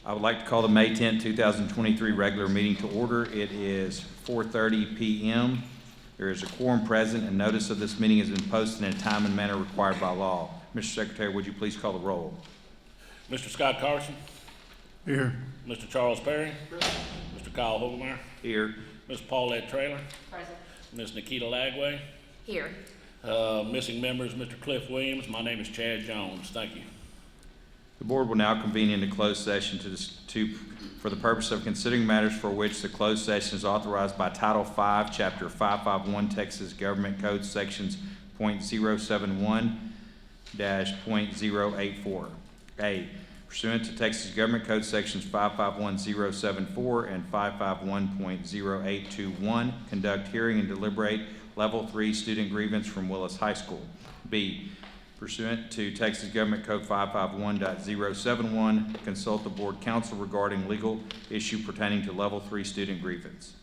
I would like to call the May 10, 2023 regular meeting to order. It is 4:30 p.m. There is a quorum present, and notice of this meeting has been posted in a time and manner required by law. Mr. Secretary, would you please call the roll? Mr. Scott Carson. Here. Mr. Charles Perry. Mr. Kyle Hogemeyer. Here. Ms. Paulette Traylor. Present. Ms. Nikita Lagway. Here. Missing members, Mr. Cliff Williams. My name is Chad Jones. Thank you. The board will now convene into closed session for the purpose of considering matters for which the closed session is authorized by Title V, Chapter 551, Texas Government Code Sections .071-.084. A, pursuant to Texas Government Code Sections 551.074 and 551.0821, conduct hearing and deliberate Level 3 student grievance from Willis High School. B, pursuant to Texas Government Code 551.071, consult the board counsel regarding legal issue pertaining to Level 3 student grievance.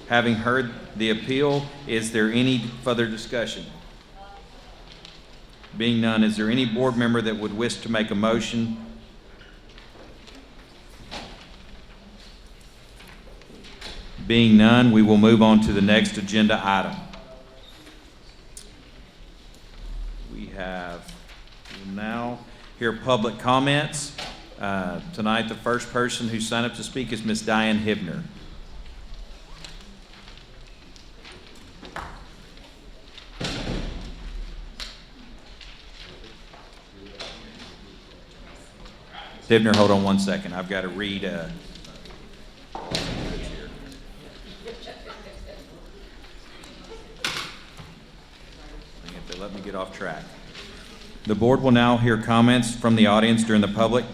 Having heard the appeal, is there any further discussion? Being none, is there any board member that would wish to make a motion? Being none, we will move on to the next agenda item. We will now hear public comments. Tonight, the first person who signed up to speak is Ms. Diane Hibner. Hibner, hold on one second. I've got to read. Let me get off track. The board will now hear comments from the audience during the public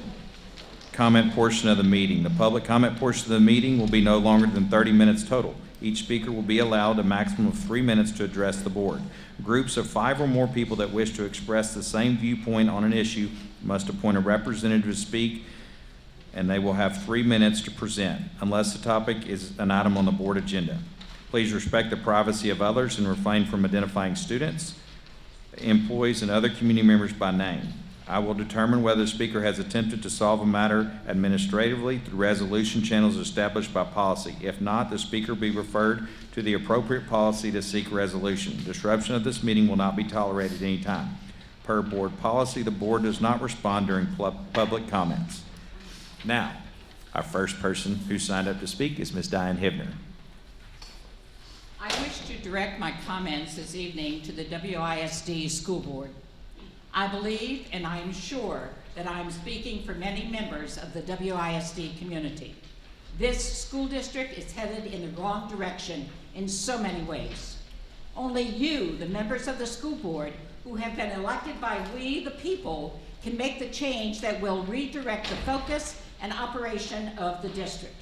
comment portion of the meeting. The public comment portion of the meeting will be no longer than 30 minutes total. Each speaker will be allowed a maximum of 3 minutes to address the board. Groups of 5 or more people that wish to express the same viewpoint on an issue must appoint a representative to speak, and they will have 3 minutes to present, unless the topic is an item on the board agenda. Please respect the privacy of others and refrain from identifying students, employees, and other community members by name. I will determine whether the speaker has attempted to solve a matter administratively through resolution channels established by policy. If not, the speaker will be referred to the appropriate policy to seek resolution. Disruption of this meeting will not be tolerated at any time. Per board policy, the board does not respond during public comments. Now, our first person who signed up to speak is Ms. Diane Hibner. I wish to direct my comments this evening to the WISD School Board. I believe and I am sure that I am speaking for many members of the WISD community. This school district is headed in the wrong direction in so many ways. Only you, the members of the school board, who have been elected by we, the people, can make the change that will redirect the focus and operation of the district.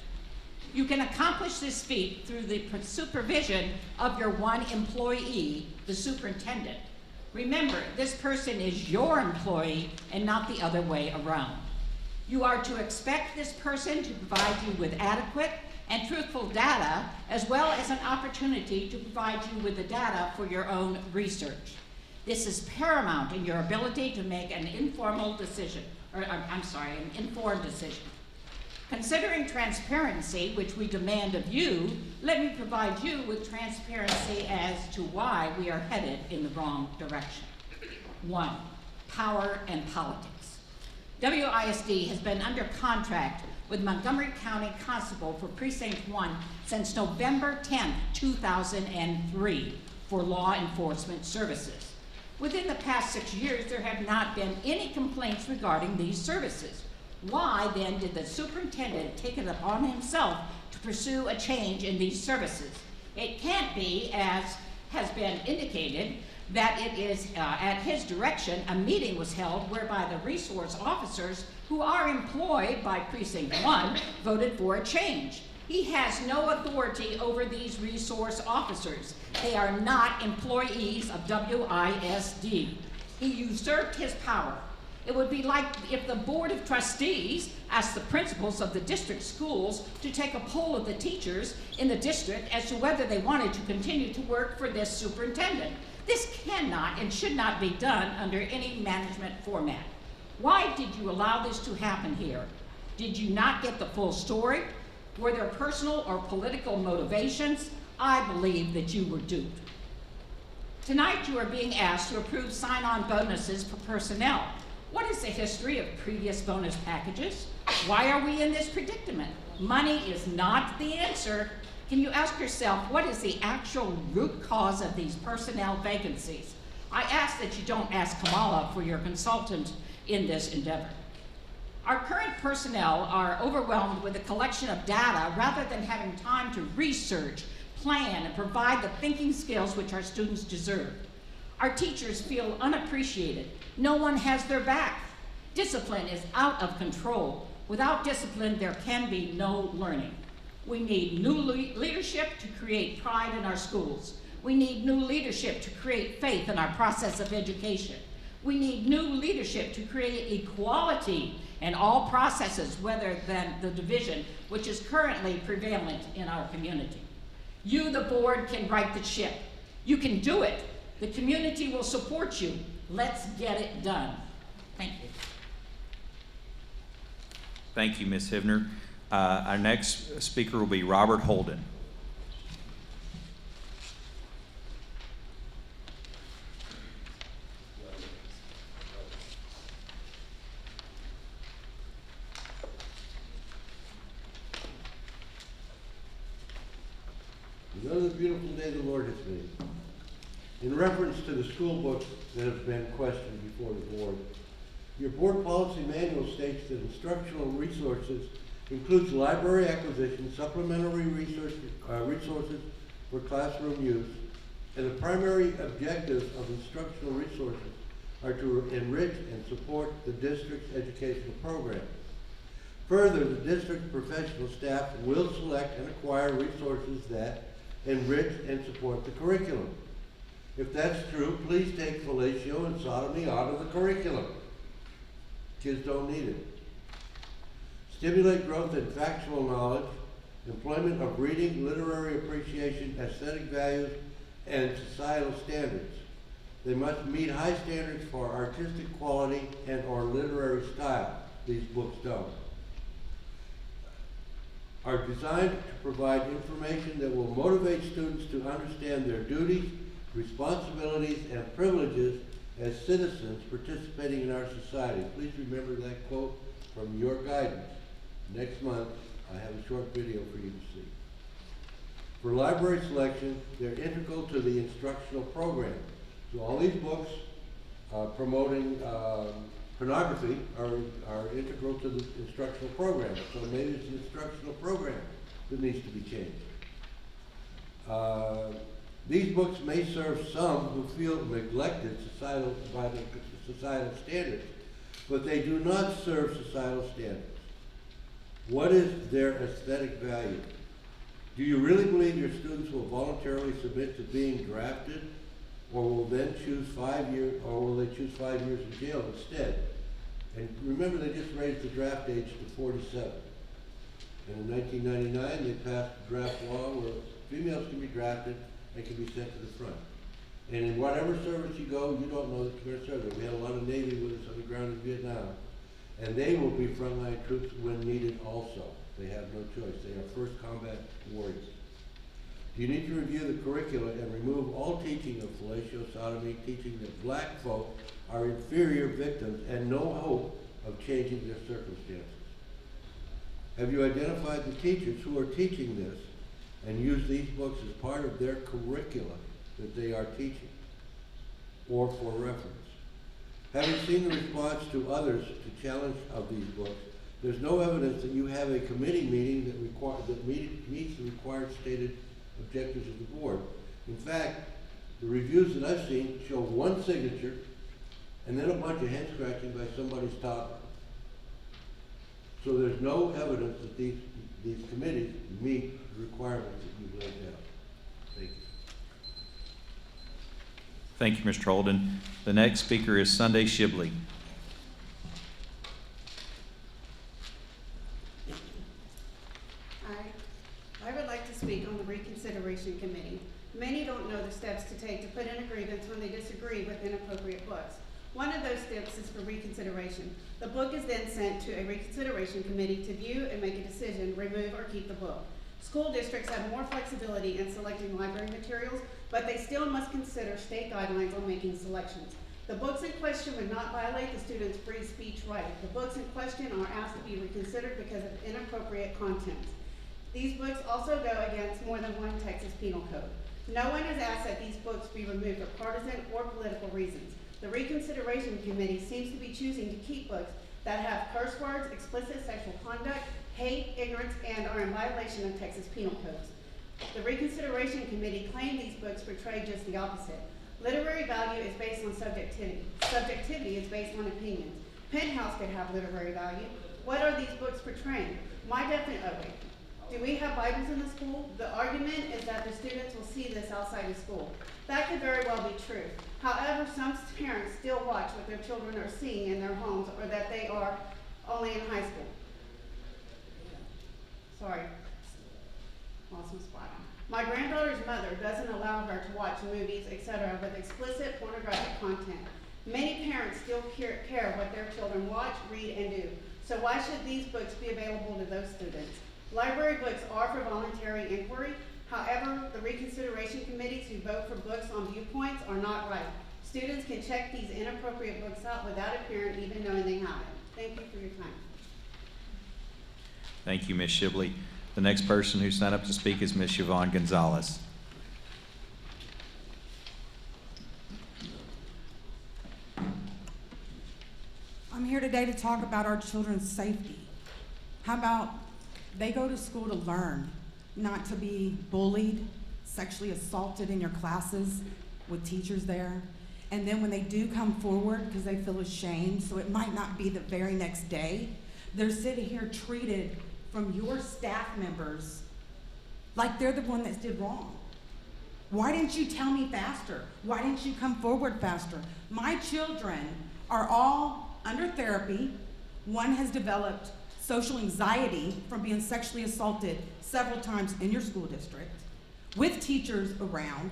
You can accomplish this feat through the supervision of your one employee, the superintendent. Remember, this person is your employee and not the other way around. You are to expect this person to provide you with adequate and truthful data, as well as an opportunity to provide you with the data for your own research. This is paramount in your ability to make an informed decision. Considering transparency, which we demand of you, let me provide you with transparency as to why we are headed in the wrong direction. 1, power and politics. WISD has been under contract with Montgomery County Constable for Precinct 1 since November 10, 2003 for law enforcement services. Within the past 6 years, there have not been any complaints regarding these services. Why then did the superintendent take it upon himself to pursue a change in these services? It can't be, as has been indicated, that it is at his direction a meeting was held whereby the resource officers who are employed by Precinct 1 voted for a change. He has no authority over these resource officers. They are not employees of WISD. He usurped his power. It would be like if the Board of Trustees asked the principals of the district schools to take a poll of the teachers in the district as to whether they wanted to continue to work for this superintendent. This cannot and should not be done under any management format. Why did you allow this to happen here? Did you not get the full story? Were there personal or political motivations? I believe that you were duped. Tonight you are being asked to approve sign-on bonuses for personnel. What is the history of previous bonus packages? Why are we in this predicament? Money is not the answer. Can you ask yourself, what is the actual root cause of these personnel vacancies? I ask that you don't ask Kamala for your consultant in this endeavor. Our current personnel are overwhelmed with a collection of data rather than having time to research, plan, and provide the thinking skills which our students deserve. Our teachers feel unappreciated. No one has their back. Discipline is out of control. Without discipline, there can be no learning. We need new leadership to create pride in our schools. We need new leadership to create faith in our process of education. We need new leadership to create equality in all processes rather than the division which is currently prevalent in our community. You, the board, can right the ship. You can do it. The community will support you. Let's get it done. Thank you. Thank you, Ms. Hivner. Our next speaker will be Robert Holden. Another beautiful day the Lord has made. In reference to the school books that have been questioned before the board, your board policy manual states that instructional resources includes library acquisition, supplementary resources for classroom use, and the primary objectives of instructional resources are to enrich and support the district's educational program. Further, the district's professional staff will select and acquire resources that enrich and support the curriculum. If that's true, please take fellatio and sodomy out of the curriculum. Kids don't need it. Stimulate growth in factual knowledge, employment of reading, literary appreciation, aesthetic values, and societal standards. They must meet high standards for artistic quality and or literary style. These books don't. Are designed to provide information that will motivate students to understand their duties, responsibilities, and privileges as citizens participating in our society. Please remember that quote from your guidance. Next month, I have a short video for you to see. For library selection, they're integral to the instructional program. So all these books promoting pornography are integral to the instructional program. So maybe it's the instructional program that needs to be changed. These books may serve some who feel neglected by the societal standards, but they do not serve societal standards. What is their aesthetic value? Do you really believe your students will voluntarily submit to being drafted, or will then choose 5 years, or will they choose 5 years in jail instead? And remember, they just raised the draft age to 47. And in 1999, they passed a draft law where females can be drafted and can be sent to the front. And in whatever service you go, you don't know that you're going to serve there. We had a lot of Navy with us on the ground in Vietnam. And they will be frontline troops when needed also. They have no choice. They are first combat warriors. You need to review the curricula and remove all teaching of fellatio, sodomy, teaching that black folk are inferior victims and no hope of changing their circumstances. Have you identified the teachers who are teaching this and use these books as part of their curricula that they are teaching or for reference? Having seen the response to others to challenge of these books, there's no evidence that you have a committee meeting that meets the required stated objectives of the board. In fact, the reviews that I've seen show one signature and then a bunch of hand scratching by somebody's top. So there's no evidence that these committees meet the requirements that you've laid out. Thank you. Thank you, Mr. Holden. The next speaker is Sunday Shibley. many don't know the steps to take to put in a grievance when they disagree with inappropriate books. One of those steps is for reconsideration. The book is then sent to a reconsideration committee to view and make a decision, remove or keep the book. School districts have more flexibility in selecting library materials, but they still must consider state guidelines on making selections. The books in question would not violate the student's free speech right. The books in question are asked to be reconsidered because of inappropriate content. These books also go against more than one Texas penal code. No one has asked that these books be removed for partisan or political reasons. The reconsideration committee seems to be choosing to keep books that have curse words, explicit sexual conduct, hate, ignorance, and are in violation of Texas penal codes. The reconsideration committee claimed these books portray just the opposite. Literary value is based on subjectivity. Subjectivity is based on opinions. Penthouse could have literary value. What are these books portraying? Do we have Bibles in the school? The argument is that the students will see this outside of school. That could very well be true. However, some parents still watch what their children are seeing in their homes or that they are only in high school. Sorry, lost my spot. My granddaughter's mother doesn't allow her to watch movies, etc. with explicit pornographic content. Many parents still care what their children watch, read, and do. So why should these books be available to those students? Library books are for voluntary inquiry. However, the reconsideration committees who vote for books on viewpoints are not right. Students can check these inappropriate books out without a parent even knowing they have it. Thank you for your time. Thank you, Ms. Shibley. The next person who signed up to speak is Ms. Yvonne Gonzalez. I'm here today to talk about our children's safety. How about they go to school to learn, not to be bullied, sexually assaulted in your classes with teachers there. And then when they do come forward because they feel ashamed, so it might not be the very next day, they're sitting here treated from your staff members like they're the one that did wrong. Why didn't you tell me faster? Why didn't you come forward faster? My children are all under therapy. One has developed social anxiety from being sexually assaulted several times in your school district, with teachers around.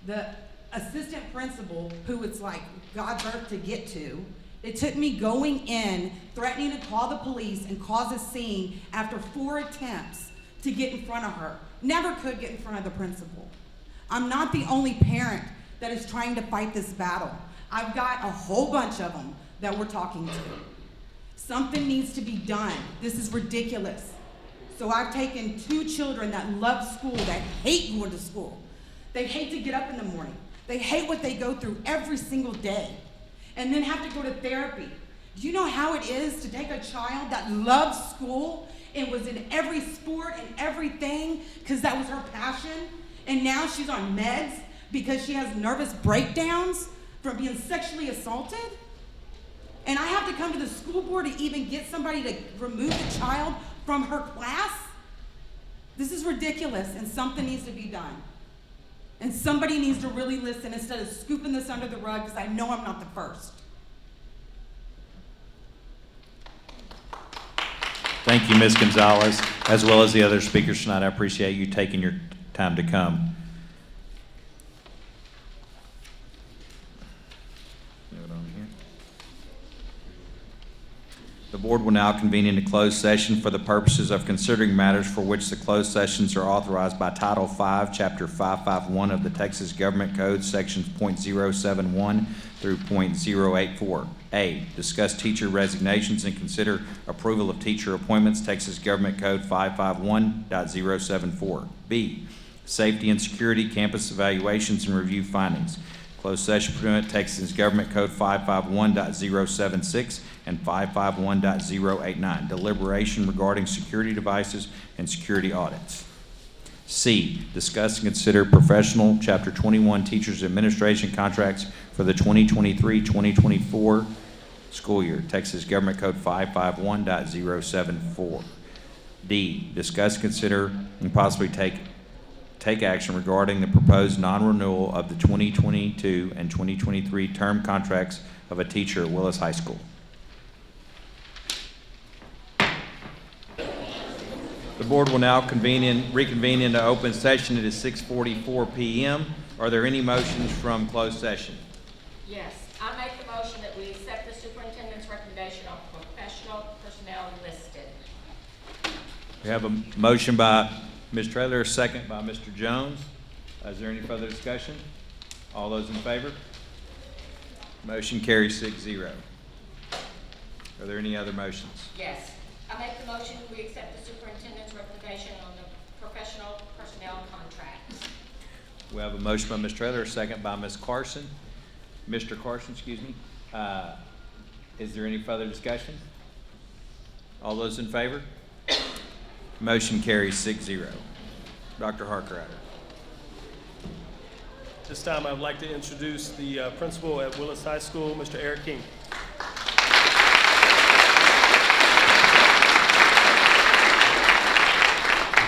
The assistant principal, who it's like God's earth to get to, it took me going in, threatening to call the police and cause a scene after 4 attempts to get in front of her. Never could get in front of the principal. I'm not the only parent that is trying to fight this battle. I've got a whole bunch of them that we're talking to. Something needs to be done. This is ridiculous. So I've taken 2 children that love school, that hate going to school. They hate to get up in the morning. They hate what they go through every single day, and then have to go to therapy. Do you know how it is to take a child that loves school and was in every sport and everything because that was her passion, and now she's on meds because she has nervous breakdowns from being sexually assaulted? And I have to come to the school board to even get somebody to remove the child from her class? This is ridiculous, and something needs to be done. And somebody needs to really listen instead of scooping this under the rug, because I know I'm not the first. Thank you, Ms. Gonzalez, as well as the other speakers tonight. I appreciate you taking your time to come. Note on here. The board will now convene into closed session for the purposes of considering matters for which the closed sessions are authorized by Title V, Chapter 551 of the Texas Government Code, Sections .071 through .084. A, discuss teacher resignations and consider approval of teacher appointments, Texas Government Code 551.074. B, safety and security, campus evaluations, and review findings. Closed session pursuant Texas Government Code 551.076 and 551.089. Deliberation regarding security devices and security audits. C, discuss and consider professional Chapter 21 teachers administration contracts for the 2023-2024 school year. Texas Government Code 551.074. D, discuss, consider, and possibly take action regarding the proposed non-renewal of the 2022 and 2023 term contracts of a teacher at Willis High School. The board will now reconvene into open session. It is 6:44 PM. Are there any motions from closed session? Yes, I make the motion that we accept the superintendent's recommendation on professional personnel listed. We have a motion by Ms. Traylor, a second by Mr. Jones. Is there any further discussion? All those in favor? Motion carries 6-0. Are there any other motions? Yes, I make the motion we accept the superintendent's recommendation on the professional personnel contracts. We have a motion by Ms. Traylor, a second by Ms. Carson. Mr. Carson, excuse me. Is there any further discussion? All those in favor? Motion carries 6-0. Dr. Harker. This time I would like to introduce the principal at Willis High School, Mr. Eric King.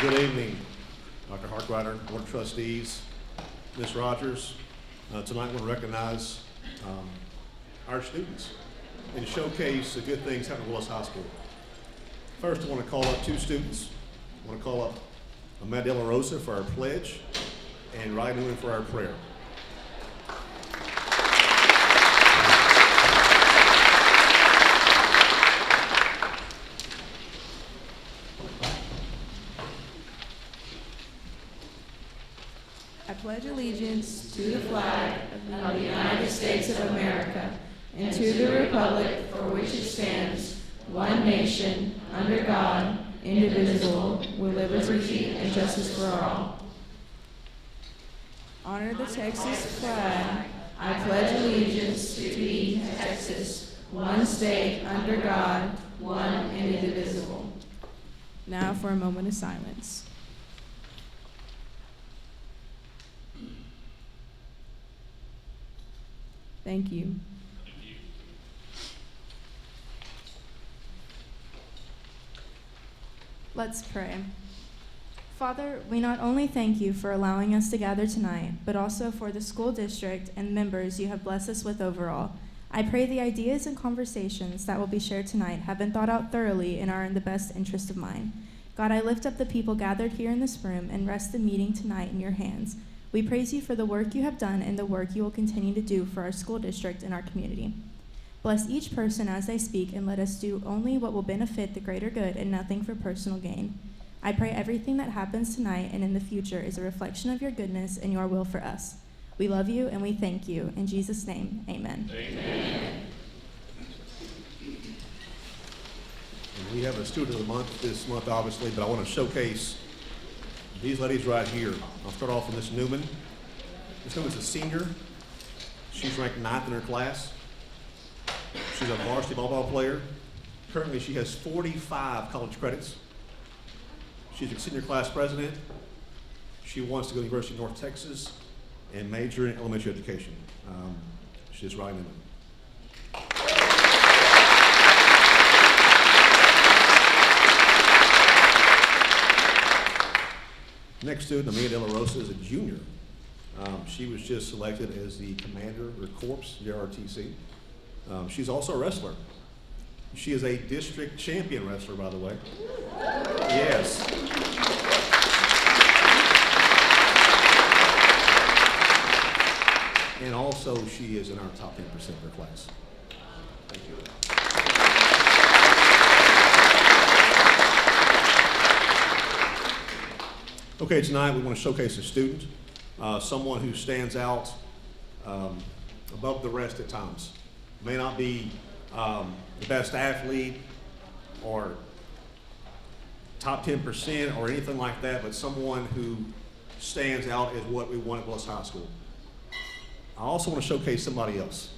Good evening, Dr. Harkrider, Board of Trustees, Ms. Rogers. Tonight I want to recognize our students and showcase the good things happening at Willis High School. First, I want to call up two students. I want to call up Amanda De La Rosa for our pledge and Ryan Newman for our prayer. I pledge allegiance to the flag of the United States of America and to the republic for which it stands, one nation, under God, indivisible, with liberty and justice for all. Honor the Texas flag. I pledge allegiance to be Texas, one state, under God, one and indivisible. Now for a moment of silence. Thank you. Let's pray. Father, we not only thank you for allowing us to gather tonight, but also for the school district and members you have blessed us with overall. I pray the ideas and conversations that will be shared tonight have been thought out thoroughly and are in the best interest of mine. God, I lift up the people gathered here in this room and rest the meeting tonight in your hands. We praise you for the work you have done and the work you will continue to do for our school district and our community. Bless each person as they speak and let us do only what will benefit the greater good and nothing for personal gain. I pray everything that happens tonight and in the future is a reflection of your goodness and your will for us. We love you and we thank you. In Jesus' name, amen. Amen. And we have a student of the month this month, obviously, but I want to showcase these ladies right here. I'll start off with Miss Newman. Miss Newman's a senior. She's ranked 9th in her class. She's a varsity volleyball player. Currently, she has 45 college credits. She's a senior class president. She wants to go to the University of North Texas and major in elementary education. She's Ryan Newman. Next student, Amelia De La Rosa, is a junior. She was just selected as the commander of her corps, JRTC. She's also a wrestler. She is a district champion wrestler, by the way. Yes. And also, she is in our top 10% of her class. Thank you. Okay, tonight we want to showcase a student, someone who stands out above the rest at times. May not be the best athlete or top 10% or anything like that, but someone who stands out as what we want at Willis High School. I also want to showcase somebody else.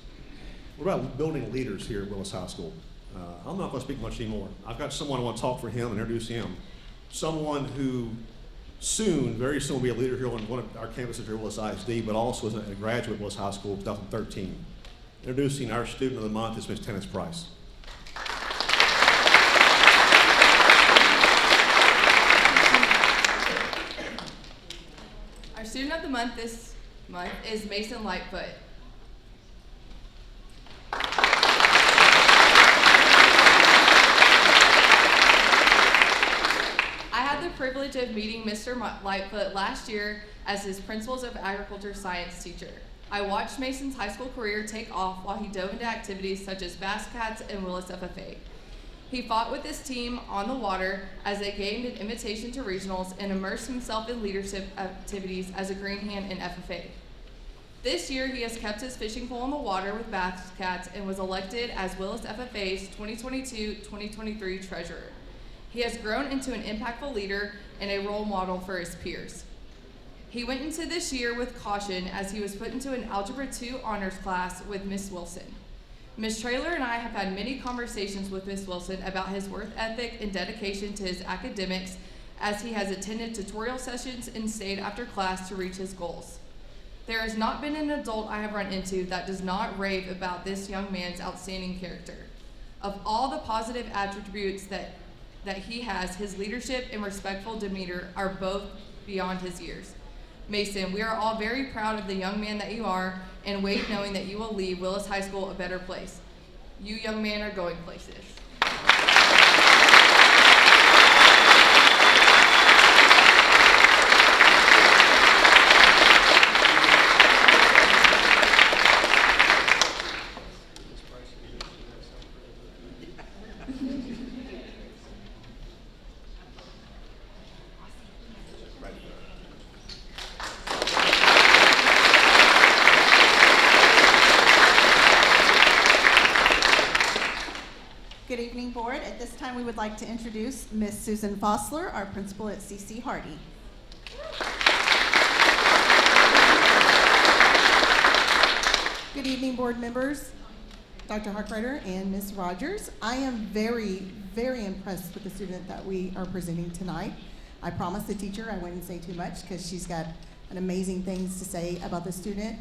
We're about building leaders here at Willis High School. I'm not going to speak much anymore. I've got someone I want to talk for him and introduce him. Someone who very soon will be a leader here on one of our campuses here at Willis ISD, but also as a graduate of Willis High School in 2013. Introducing our student of the month is Ms. Tennis Price. Our student of the month this month is Mason Lightfoot. I had the privilege of meeting Mr. Lightfoot last year as his Principles of Agriculture Science teacher. I watched Mason's high school career take off while he dove into activities such as Bass Cats and Willis FFA. He fought with his team on the water as they gained an invitation to regionals and immersed himself in leadership activities as a green hand in FFA. This year, he has kept his fishing pole in the water with Bass Cats and was elected as Willis FFA's 2022-2023 treasurer. He has grown into an impactful leader and a role model for his peers. He went into this year with caution as he was put into an Algebra 2 honors class with Miss Wilson. Ms. Traylor and I have had many conversations with Ms. Wilson about his work ethic and dedication to his academics, as he has attended tutorial sessions and stayed after class to reach his goals. There has not been an adult I have run into that does not rave about this young man's outstanding character. Of all the positive attributes that he has, his leadership and respectful demeanor are both beyond his years. Mason, we are all very proud of the young man that you are and wait knowing that you will leave Willis High School a better place. You young men are going places. Good evening, board. At this time, we would like to introduce Miss Susan Fossler, our principal at CC Hardy. Good evening, board members, Dr. Harkrider and Ms. Rogers. I am very, very impressed with the student that we are presenting tonight. I promised the teacher I wouldn't say too much because she's got an amazing things to say about the student.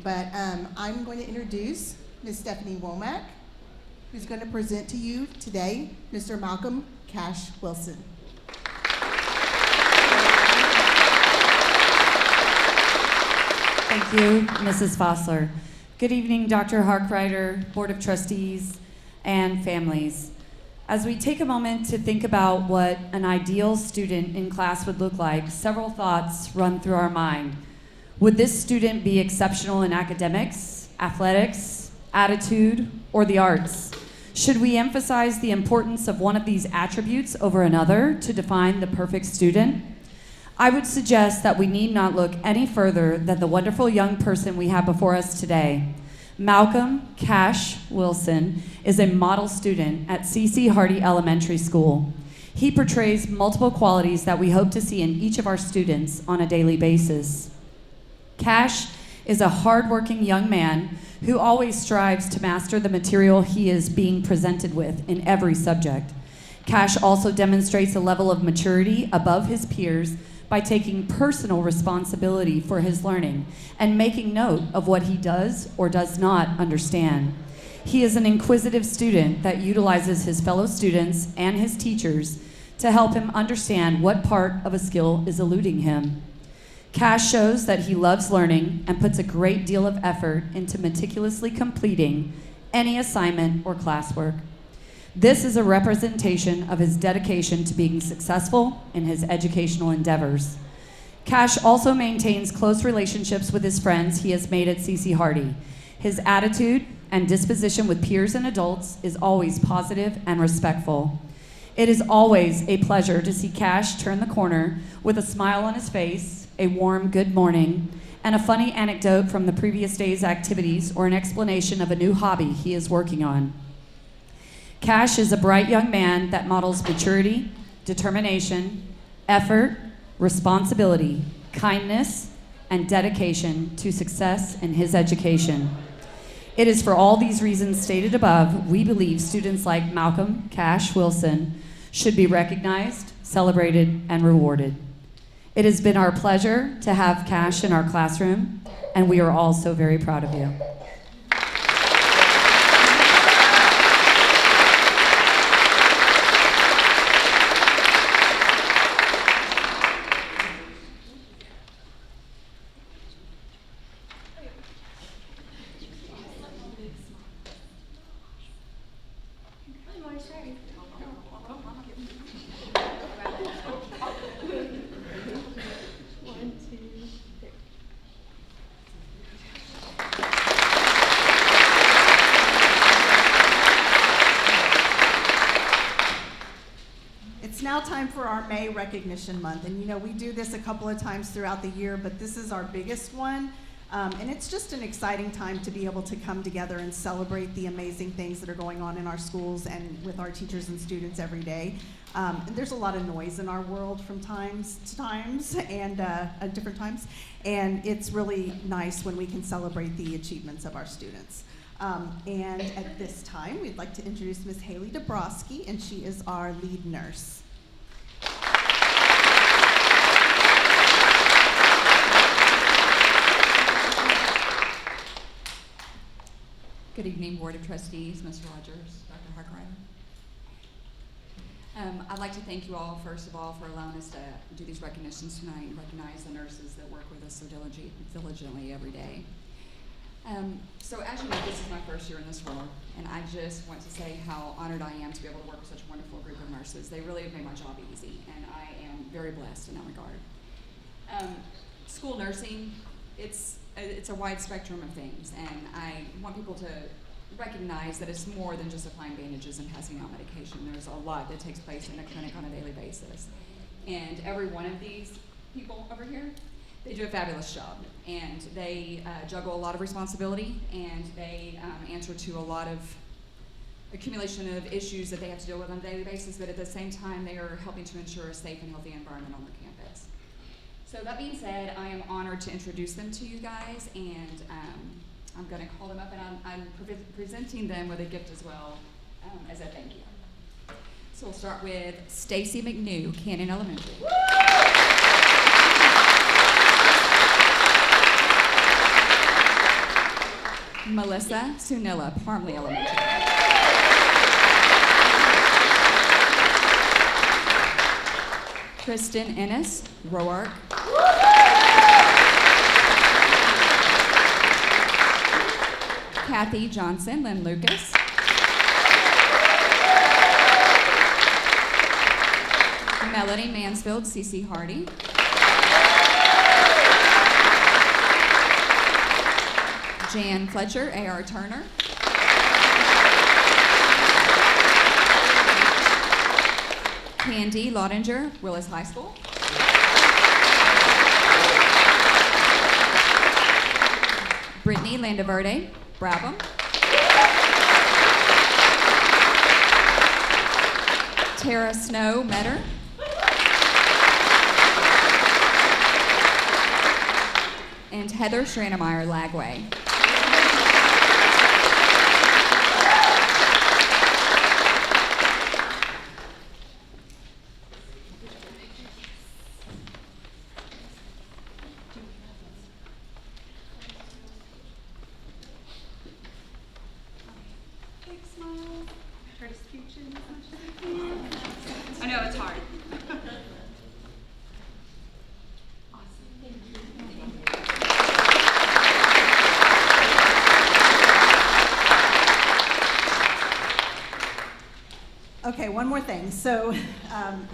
But I'm going to introduce Ms. Stephanie Womack, who's going to present to you today Mr. Malcolm Cash Wilson. Thank you, Mrs. Fossler. Good evening, Dr. Harkrider, Board of Trustees, and families. As we take a moment to think about what an ideal student in class would look like, several thoughts run through our mind. Would this student be exceptional in academics, athletics, attitude, or the arts? Should we emphasize the importance of one of these attributes over another to define the perfect student? I would suggest that we need not look any further than the wonderful young person we have before us today. Malcolm Cash Wilson is a model student at CC Hardy Elementary School. He portrays multiple qualities that we hope to see in each of our students on a daily basis. Cash is a hardworking young man who always strives to master the material he is being presented with in every subject. Cash also demonstrates a level of maturity above his peers by taking personal responsibility for his learning and making note of what he does or does not understand. He is an inquisitive student that utilizes his fellow students and his teachers to help him understand what part of a skill is eluding him. Cash shows that he loves learning and puts a great deal of effort into meticulously completing any assignment or classwork. This is a representation of his dedication to being successful in his educational endeavors. Cash also maintains close relationships with his friends he has made at CC Hardy. His attitude and disposition with peers and adults is always positive and respectful. It is always a pleasure to see Cash turn the corner with a smile on his face, a warm good morning, and a funny anecdote from the previous day's activities or an explanation of a new hobby he is working on. Cash is a bright young man that models maturity, determination, effort, responsibility, kindness, and dedication to success in his education. It is for all these reasons stated above, we believe students like Malcolm Cash Wilson should be recognized, celebrated, and rewarded. It has been our pleasure to have Cash in our classroom, and we are all so very proud of you. time for our May Recognition Month. And you know, we do this a couple of times throughout the year, but this is our biggest one. And it's just an exciting time to be able to come together and celebrate the amazing things that are going on in our schools and with our teachers and students every day. And there's a lot of noise in our world from times to times and at different times. And it's really nice when we can celebrate the achievements of our students. And at this time, we'd like to introduce Ms. Haley Dabrowski, and she is our lead nurse. Good evening, Board of Trustees, Ms. Rogers, Dr. Harkrider. I'd like to thank you all, first of all, for allowing us to do these recognitions tonight and recognize the nurses that work with us so diligently every day. So as you know, this is my first year in this role, and I just want to say how honored I am to be able to work with such a wonderful group of nurses. They really have made my job easy, and I am very blessed in that regard. School nursing, it's a wide spectrum of things, and I want people to recognize that it's more than just applying bandages and passing out medication. There's a lot that takes place in the clinic on a daily basis. And every one of these people over here, they do a fabulous job, and they juggle a lot of responsibility, and they answer to a lot of accumulation of issues that they have to deal with on a daily basis, but at the same time, they are helping to ensure a safe and healthy environment on their campus. So that being said, I am honored to introduce them to you guys, and I'm going to call them up, and I'm presenting them with a gift as well as a thank you. So we'll start with Stacy McNew, Cannon Elementary. Melissa Sunilla, Parmley Elementary. Kristen Ennis, Roark. Kathy Johnson, Lynn Lucas. Melody Mansfield, CC Hardy. Jan Fletcher, A.R. Turner. Candy Laudinger, Willis High School. Brittany Landaverde, Brabham. Tara Snow, Metter. And Heather Schranemeyer, Lagway. I know it's hard. Okay, one more thing. So,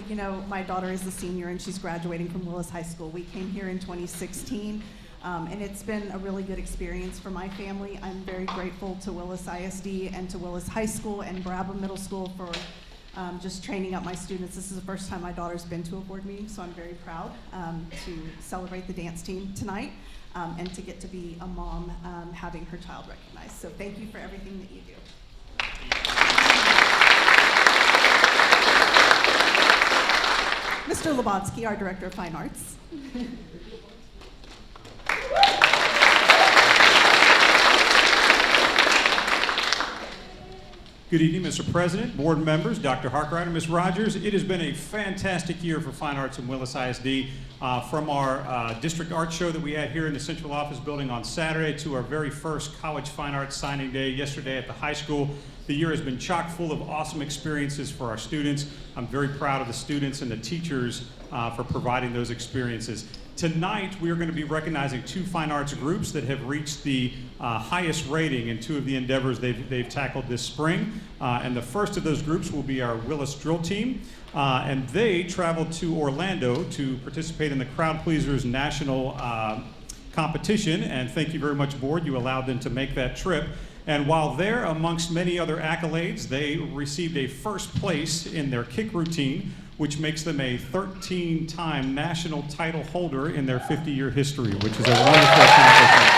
you know, my daughter is a senior and she's graduating from Willis High School. We came here in 2016, and it's been a really good experience for my family. I'm very grateful to Willis ISD and to Willis High School and Brabham Middle School for just training up my students. This is the first time my daughter's been to a board meeting, so I'm very proud to celebrate the dance team tonight and to get to be a mom having her child recognized. So thank you for everything that you do. Mr. Lobodsky, our Director of Fine Arts. Good evening, Mr. President, board members, Dr. Harkrider, Ms. Rogers. It has been a fantastic year for Fine Arts in Willis ISD. From our district art show that we had here in the central office building on Saturday to our very first college fine arts signing day yesterday at the high school. The year has been chock full of awesome experiences for our students. I'm very proud of the students and the teachers for providing those experiences. Tonight, we are going to be recognizing two fine arts groups that have reached the highest rating in two of the endeavors they've tackled this spring. And the first of those groups will be our Willis Drill Team. And they traveled to Orlando to participate in the Crowd Pleasers National competition. And thank you very much, board. You allowed them to make that trip. And while there, amongst many other accolades, they received a first place in their kick routine, which makes them a 13-time national title holder in their 50-year history, which is a wonderful accomplishment.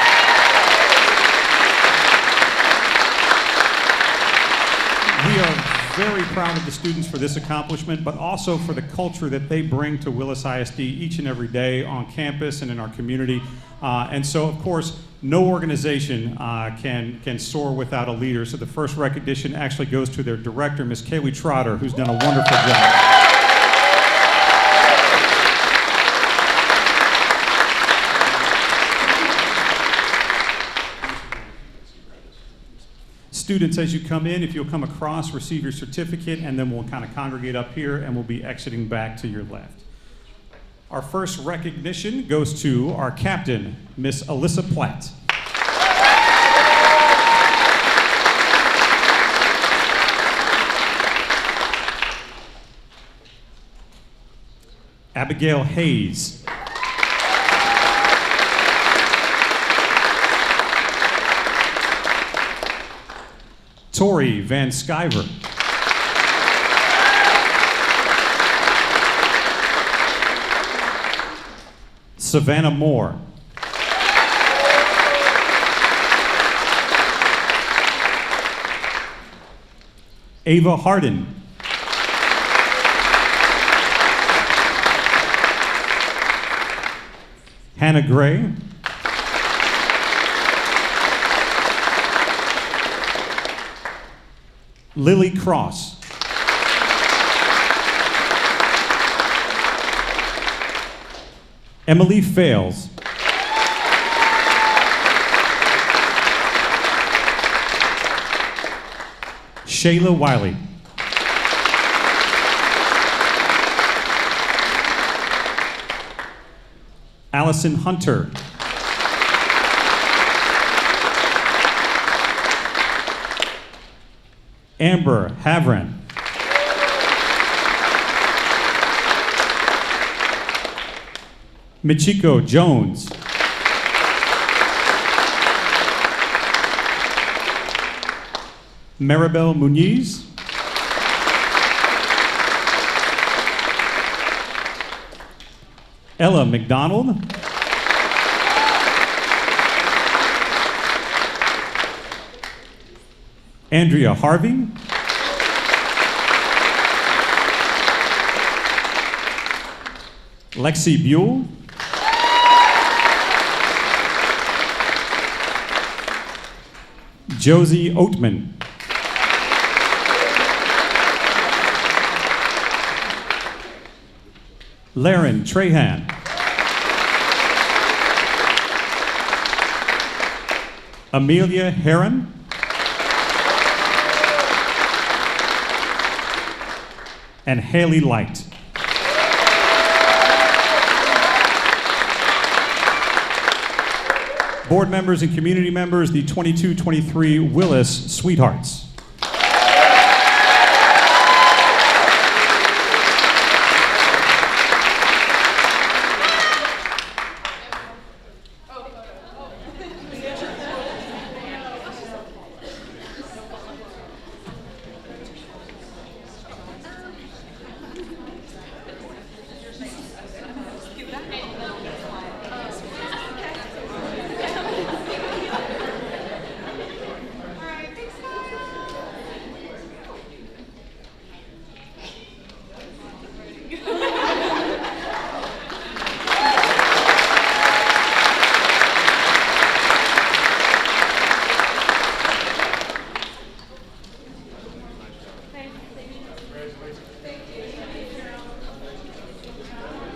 We are very proud of the students for this accomplishment, but also for the culture that they bring to Willis ISD each and every day on campus and in our community. And so, of course, no organization can soar without a leader. So the first recognition actually goes to their director, Ms. Kaylee Trotter, who's done a wonderful job. Students, as you come in, if you'll come across, receive your certificate, and then we'll kind of congregate up here and we'll be exiting back to your left. Our first recognition goes to our captain, Miss Alyssa Platt. Abigail Hayes. Tori Van Skyver. Savannah Moore. Ava Harden. Hannah Gray. Lily Cross. Emily Fales. Shayla Wiley. Allison Hunter. Amber Havran. Michiko Jones. Maribel Muniz. Ella McDonald. Andrea Harvey. Lexi Buell. Josie Oatman. Laren Trahan. Amelia Heron. And Haley Light. Board members and community members, the 22-23 Willis Sweethearts.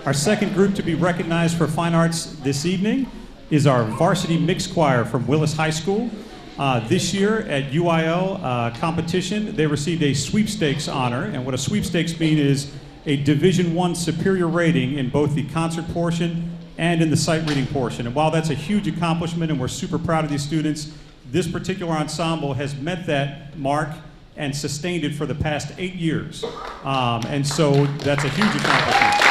Our second group to be recognized for fine arts this evening is our varsity mixed choir from Willis High School. This year at UIL competition, they received a sweepstakes honor, and what a sweepstakes means is a Division I superior rating in both the concert portion and in the sight reading portion. And while that's a huge accomplishment and we're super proud of these students, this particular ensemble has met that mark and sustained it for the past 8 years. And so that's a huge accomplishment.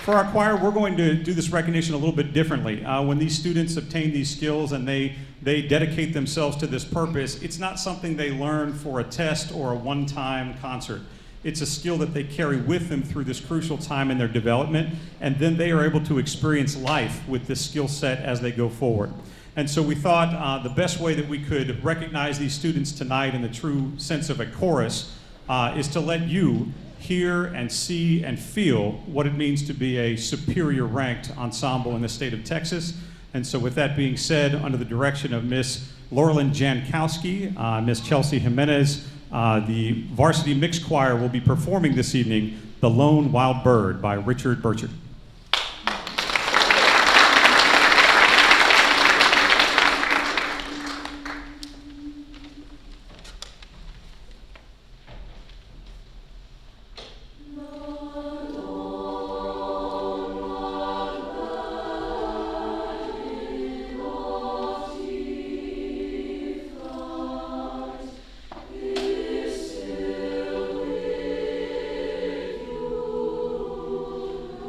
For our choir, we're going to do this recognition a little bit differently. When these students obtain these skills and they dedicate themselves to this purpose, it's not something they learn for a test or a one-time concert. It's a skill that they carry with them through this crucial time in their development, and then they are able to experience life with this skill set as they go forward. And so we thought the best way that we could recognize these students tonight in the true sense of a chorus is to let you hear and see and feel what it means to be a superior ranked ensemble in the state of Texas. And so with that being said, under the direction of Miss Laurelyn Jankowski, Miss Chelsea Jimenez, the varsity mixed choir will be performing this evening The Lone Wild Bird by Richard Burchard.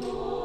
Lord.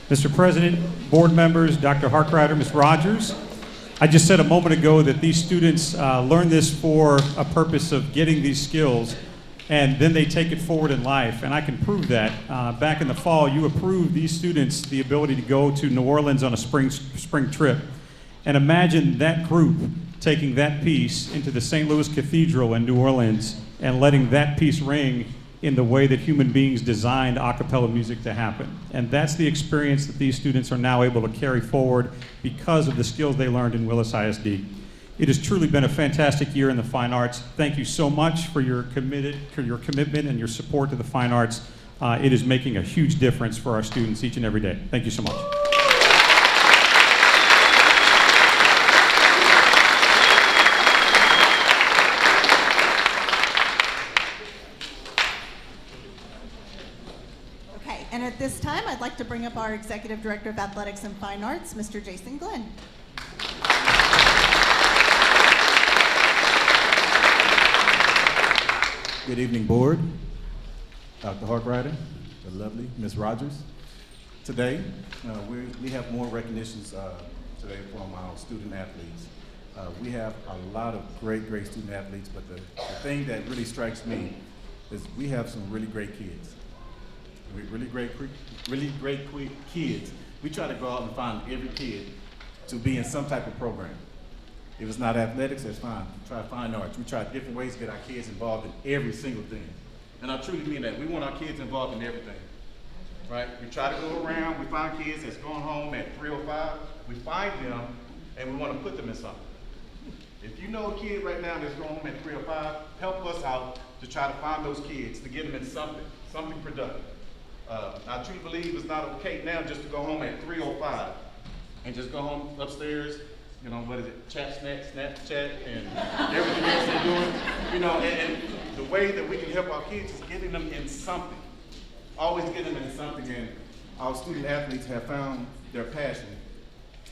Mr. President, board members, Dr. Harkrider, Ms. Rogers, I just said a moment ago that these students learn this for a purpose of getting these skills, and then they take it forward in life, and I can prove that. Back in the fall, you approved these students the ability to go to New Orleans on a spring trip. And imagine that group taking that piece into the St. Louis Cathedral in New Orleans and letting that piece ring in the way that human beings designed a cappella music to happen. And that's the experience that these students are now able to carry forward because of the skills they learned in Willis ISD. It has truly been a fantastic year in the fine arts. Thank you so much for your commitment and your support to the fine arts. It is making a huge difference for our students each and every day. Thank you so much. Okay, and at this time, I'd like to bring up our Executive Director of Athletics and Fine Arts, Mr. Jason Glenn. Good evening, board. Dr. Harkrider, the lovely Ms. Rogers. Today, we have more recognitions today from our student athletes. We have a lot of great student athletes, but the thing that really strikes me is we have some really great kids. Really great kids. We try to go out and find every kid to be in some type of program. If it's not athletics, that's fine. We try fine arts. We try different ways to get our kids involved in every single thing. And I truly mean that. We want our kids involved in everything, right? We try to go around, we find kids that's going home at 3:05. We find them and we want to put them in something. If you know a kid right now that's going home at 3:05, help us out to try to find those kids, to get them in something productive. I truly believe it's not okay now just to go home at 3:05 and just go home upstairs, you know, what is it, Snapchat, and everything else they're doing. You know, and the way that we can help our kids is getting them in something. Always getting them in something, and our student athletes have found their passion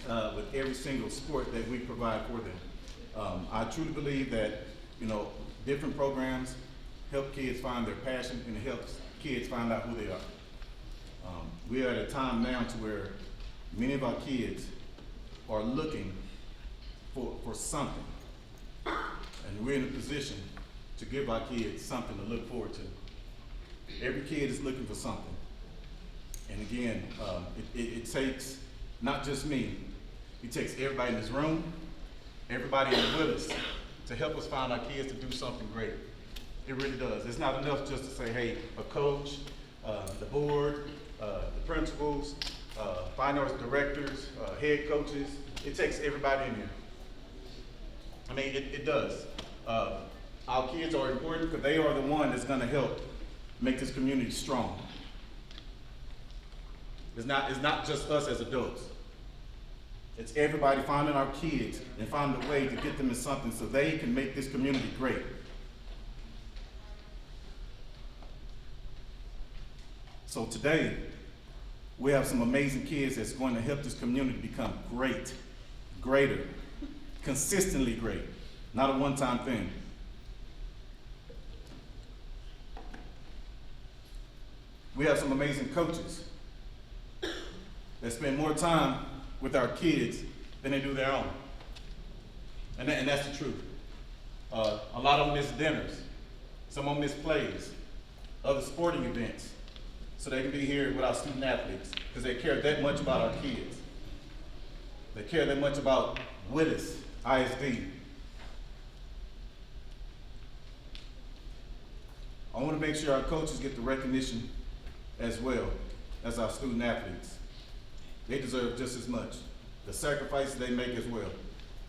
with every single sport that we provide for them. I truly believe that, you know, different programs help kids find their passion, and it helps kids find out who they are. We are at a time now to where many of our kids are looking for something. And we're in a position to give our kids something to look forward to. Every kid is looking for something. And again, it takes not just me, it takes everybody in this room, everybody in Willis to help us find our kids to do something great. It really does. It's not enough just to say, hey, a coach, the board, the principals, fine arts directors, head coaches. It takes everybody in here. I mean, it does. Our kids are important because they are the one that's going to help make this community strong. It's not just us as adults. It's everybody finding our kids and finding a way to get them in something so they can make this community great. So today, we have some amazing kids that's going to help this community become greater, consistently great, not a one-time thing. We have some amazing coaches that spend more time with our kids than they do their own. And that's the truth. A lot of them miss dinners. Some of them miss plays, other sporting events, so they can be here with our student athletes because they care that much about our kids. They care that much about Willis ISD. I want to make sure our coaches get the recognition as well as our student athletes. They deserve just as much. The sacrifices they make as well,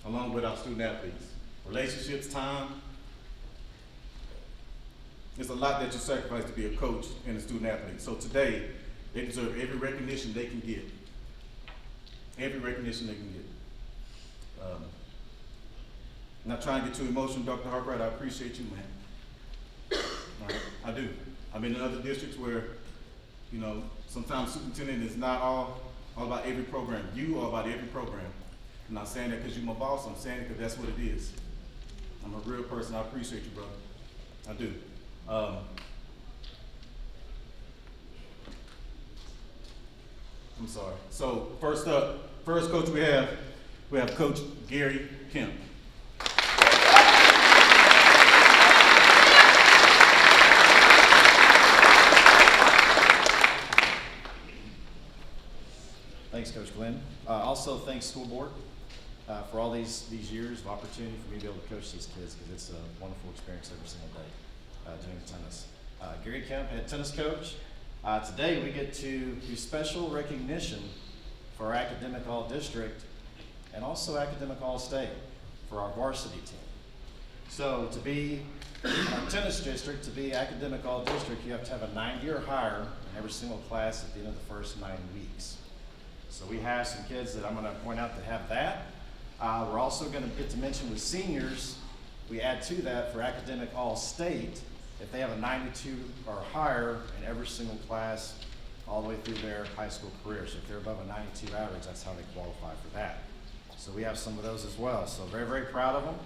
along with our student athletes. Relationships, time. There's a lot that you sacrifice to be a coach and a student athlete. So today, they deserve every recognition they can get. Every recognition they can get. Not trying to get too emotional, Dr. Harkrider, I appreciate you, man. I do. I've been in other districts where, you know, sometimes superintendent is not all about every program. You are about every program. I'm not saying that because you're my boss, I'm saying it because that's what it is. I'm a real person, I appreciate you, brother. I do. I'm sorry. So first coach we have Coach Gary Kemp. Thanks, Coach Glenn. Also, thanks, school board, for all these years of opportunity for me to be able to coach these kids, because it's a wonderful experience every single day doing tennis. Gary Kemp, head tennis coach. Today we get to do special recognition for our academic all-district and also academic all-state for our varsity team. So to be our tennis district, to be academic all-district, you have to have a 90 or higher in every single class at the end of the first 9 weeks. So we have some kids that I'm going to point out that have that. We're also going to get to mention with seniors, we add to that for academic all-state, if they have a 92 or higher in every single class all the way through their high school career. So if they're above a 92 average, that's how they qualify for that. So we have some of those as well. So very, very proud of them.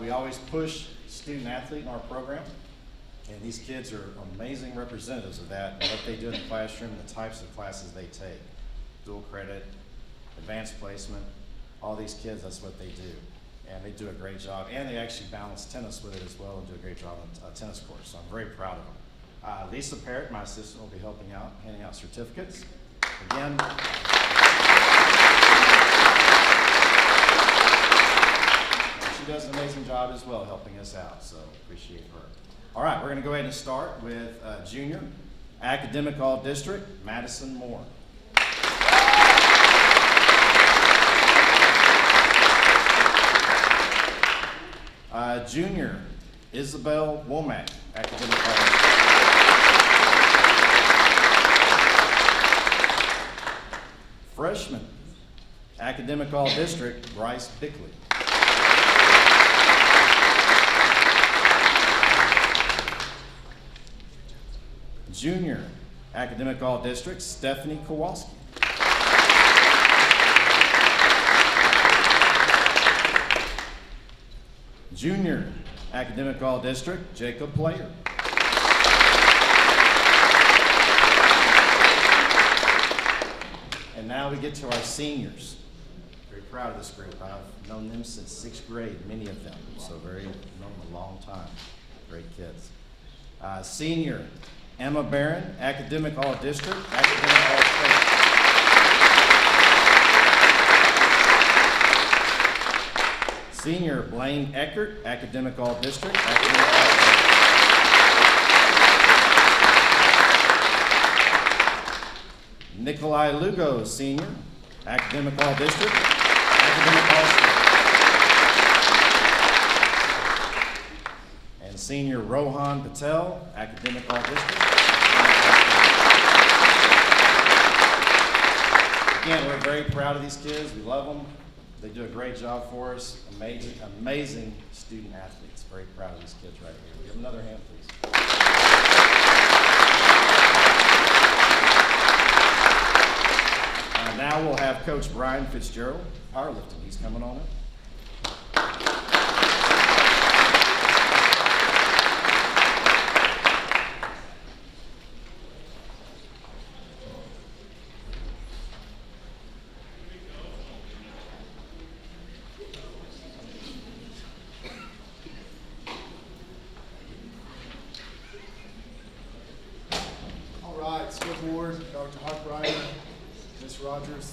We always push student athlete in our program. And these kids are amazing representatives of that and what they do in the classroom and the types of classes they take. Dual credit, advanced placement, all these kids, that's what they do. And they do a great job. And they actually balance tennis with it as well and do a great job on tennis courts. So I'm very proud of them. Lisa Parrott, my assistant, will be helping out, handing out certificates. Again, she does an amazing job as well helping us out, so appreciate her. All right, we're going to go ahead and start with junior, academic all-district, Madison Moore. Junior, Isabel Womack, academic all-district. Freshman, academic all-district, Bryce Bickley. Junior, academic all-district, Stephanie Kowalski. Junior, academic all-district, Jacob Player. And now we get to our seniors. Very proud of this group. I've known them since 6th grade, many of them. So known them a long time. Great kids. Senior, Emma Barron, academic all-district, academic all-state. Senior, Blaine Eckert, academic all-district, academic all-state. Nikolai Lugo, senior, academic all-district, academic all-state. And senior, Rohan Patel, academic all-district. Again, we're very proud of these kids. We love them. They do a great job for us. Amazing student athletes. Very proud of these kids right here. Give them another hand, please. Now we'll have Coach Brian Fitzgerald, powerlifting. He's coming on up.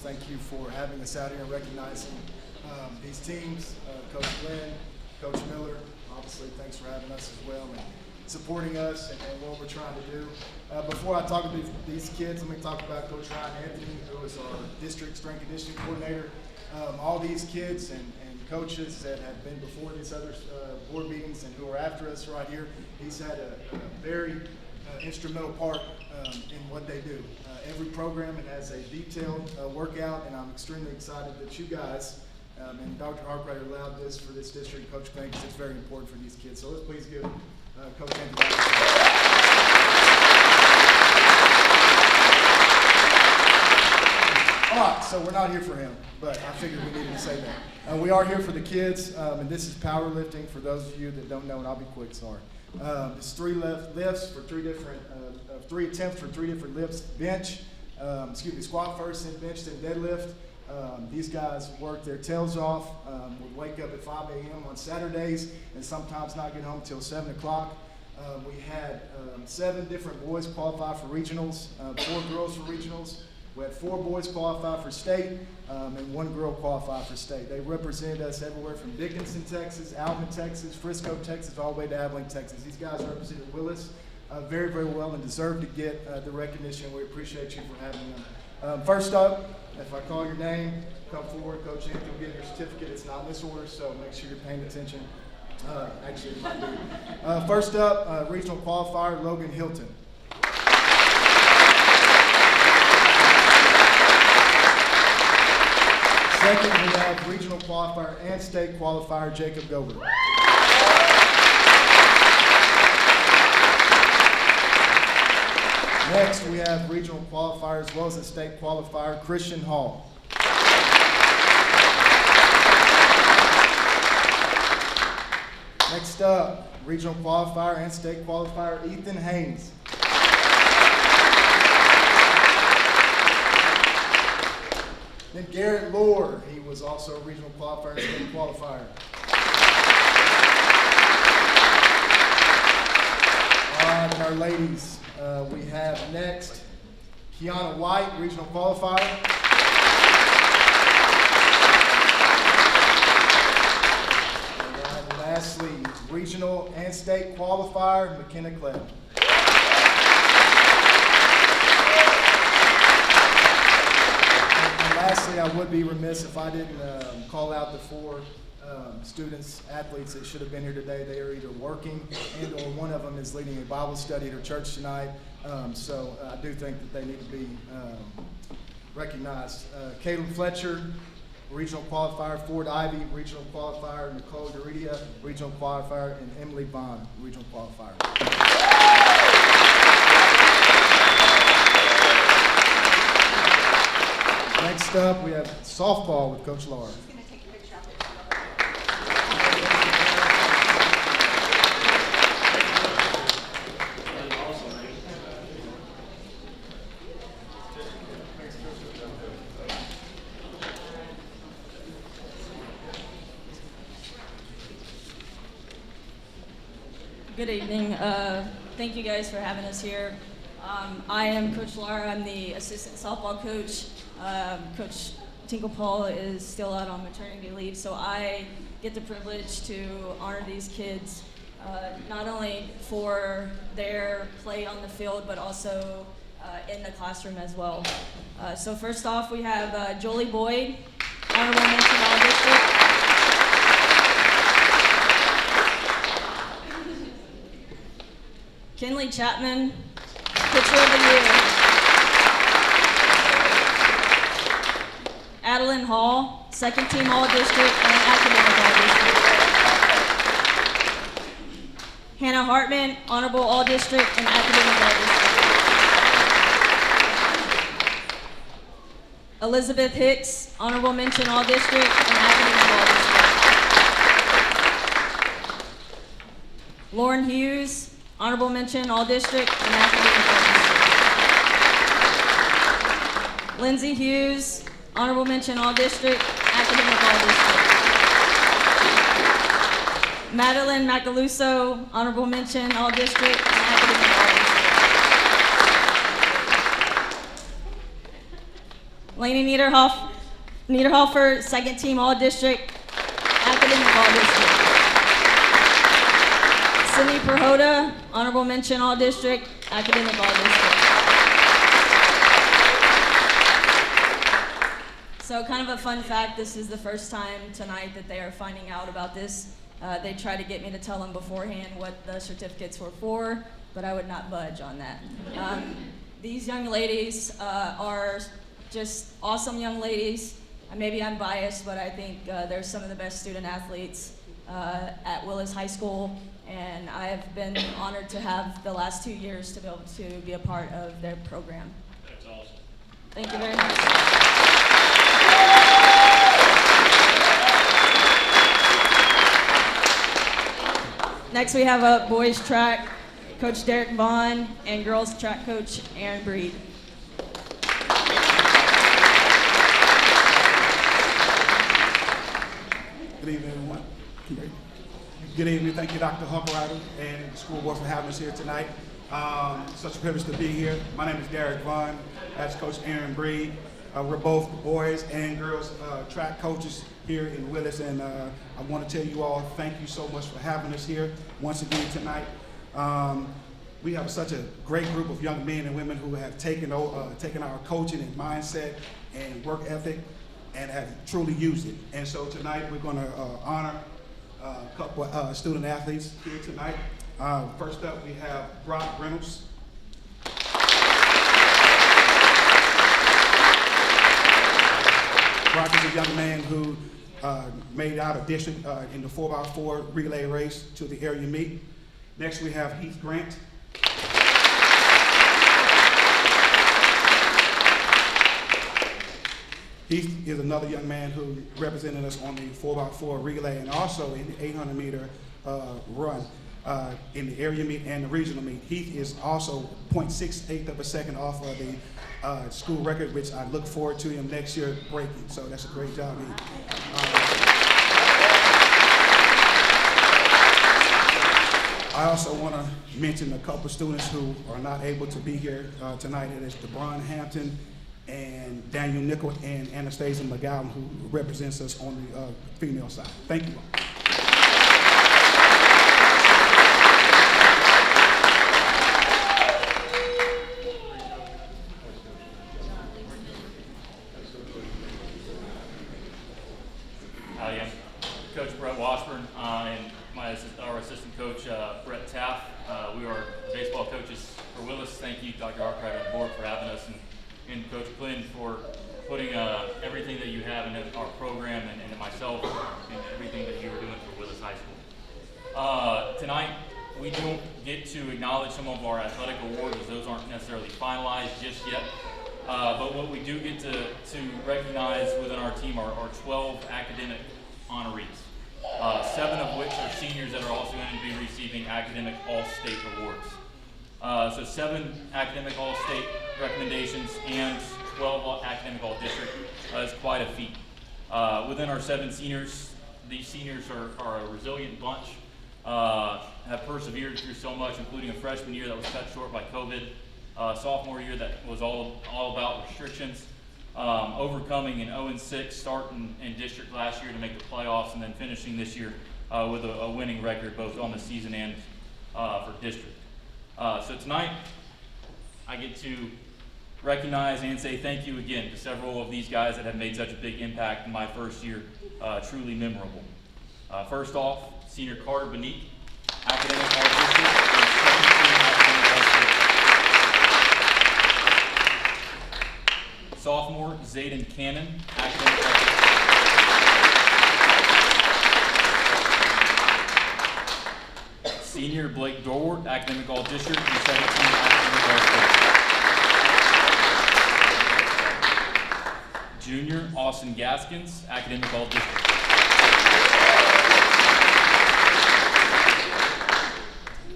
Thank you for having us out here and recognizing these teams. Coach Glenn, Coach Miller, obviously thanks for having us as well and supporting us and what we're trying to do. Before I talk about these kids, let me talk about Coach Ryan Anthony, who is our district strength conditioning coordinator. All these kids and coaches that have been before these other board meetings and who are after us right here, he's had a very instrumental part in what they do. Every program, it has a detailed workout, and I'm extremely excited that you guys and Dr. Harkrider allowed this for this district, Coach Glenn, because it's very important for these kids. So let's please give Coach Anthony. All right, so we're not here for him, but I figured we needed to say that. We are here for the kids, and this is powerlifting for those of you that don't know, and I'll be quick, sorry. It's 3 lifts for 3 different, 3 attempts for 3 different lifts, bench, squat first and bench and deadlift. These guys work their tails off, would wake up at 5 a.m. on Saturdays and sometimes not get home till 7 o'clock. We had 7 different boys qualify for regionals, 4 girls for regionals. We had 4 boys qualify for state and 1 girl qualify for state. They represented us everywhere from Dickinson, Texas, Alvin, Texas, Frisco, Texas, all the way to Abilene, Texas. These guys represented Willis very, very well and deserve to get the recognition. We appreciate you for having them. First up, if I call your name, come forward. Coach Anthony will get your certificate. It's not in this order, so make sure you're paying attention. Actually, it might be. First up, regional qualifier, Logan Hilton. Second, we have regional qualifier and state qualifier, Jacob Gober. Next, we have regional qualifier as well as a state qualifier, Christian Hall. Next up, regional qualifier and state qualifier, Ethan Haynes. Then Garrett Lohr, he was also a regional qualifier and state qualifier. All right, and our ladies, we have next Kiana White, regional qualifier. And lastly, regional and state qualifier, McKenna Klebb. Lastly, I would be remiss if I didn't call out the 4 students, athletes that should have been here today. They are either working and or one of them is leading a Bible study at her church tonight. So I do think that they need to be recognized. Caleb Fletcher, regional qualifier. Ford Ivy, regional qualifier. Nicole Doridia, regional qualifier. And Emily Bond, regional qualifier. Next up, we have softball with Coach Laura. Good evening. Thank you guys for having us here. I am Coach Laura. I'm the assistant softball coach. Coach Tinkle Paul is still out on maternity leave, so I get the privilege to honor these kids, not only for their play on the field, but also in the classroom as well. So first off, we have Jolie Boyd, honorable mention all district. Kinley Chapman, pitcher of the year. Adeline Hall, second team all-district and academic all-district. Hannah Hartman, honorable all-district and academic all-district. Elizabeth Hicks, honorable mention all-district and academic all-district. Lauren Hughes, honorable mention all-district and academic all-district. Lindsay Hughes, honorable mention all-district, academic all-district. Madeline Macaluso, honorable mention all-district and academic all-district. Lainey Niederhofer, second team all-district, academic all-district. Sydney Perhoda, honorable mention all-district, academic all-district. So kind of a fun fact, this is the first time tonight that they are finding out about this. They tried to get me to tell them beforehand what the certificates were for, but I would not budge on that. These young ladies are just awesome young ladies. Maybe I'm biased, but I think they're some of the best student athletes at Willis High School, and I have been honored to have the last 2 years to be able to be a part of their program. That's awesome. Thank you very much. Next we have a boys track, Coach Derek Vaughn, and girls track coach Aaron Breed. Good evening, everyone. Good evening. Thank you, Dr. Huckrider and the school board for having us here tonight. Such a privilege to be here. My name is Derek Vaughn. That's Coach Aaron Breed. We're both boys and girls track coaches here in Willis, and I want to tell you all thank you so much for having us here once again tonight. We have such a great group of young men and women who have taken our coaching and mindset and work ethic and have truly used it. And so tonight we're going to honor a couple student athletes here tonight. First up we have Brock Reynolds. Brock is a young man who made out of district in the 4x4 relay race to the area meet. Next we have Heath Grant. Heath is another young man who represented us on the 4x4 relay and also in the 800-meter run in the area meet and the regional meet. Heath is also 0.68 of a second off of the school record, which I look forward to him next year breaking. So that's a great job, Heath. I also want to mention a couple students who are not able to be here tonight. It is DeBron Hampton and Daniel Nickel and Anastasia McGowan, who represents us on the female side. Thank you. Yeah. Coach Brett Washburn and our assistant coach Brett Taff. We are baseball coaches for Willis. Thank you, Dr. Harkrider and the board, for having us, and Coach Glenn for putting everything that you have into our program and myself and everything that you are doing for Willis High School. Tonight, we don't get to acknowledge some of our athletic awards, as those aren't necessarily finalized just yet. But what we do get to recognize within our team are 12 academic honorees, 7 of which are seniors that are also going to be receiving academic all-state awards. So 7 academic all-state recommendations and 12 academic all-district is quite a feat. Within our 7 seniors, these seniors are a resilient bunch, have persevered through so much, including a freshman year that was cut short by COVID, sophomore year that was all about restrictions, overcoming an 0-6 start in district last year to make the playoffs, and then finishing this year with a winning record both on the season and for district. So tonight, I get to recognize and say thank you again to several of these guys that have made such a big impact in my first year, truly memorable. First off, senior Carter Benique, academic all-district, and second team academic all-state. Sophomore Zayden Cannon, academic all-district. Senior Blake Dorwart, academic all-district, and second team academic all-state. Junior Austin Gaskins, academic all-district.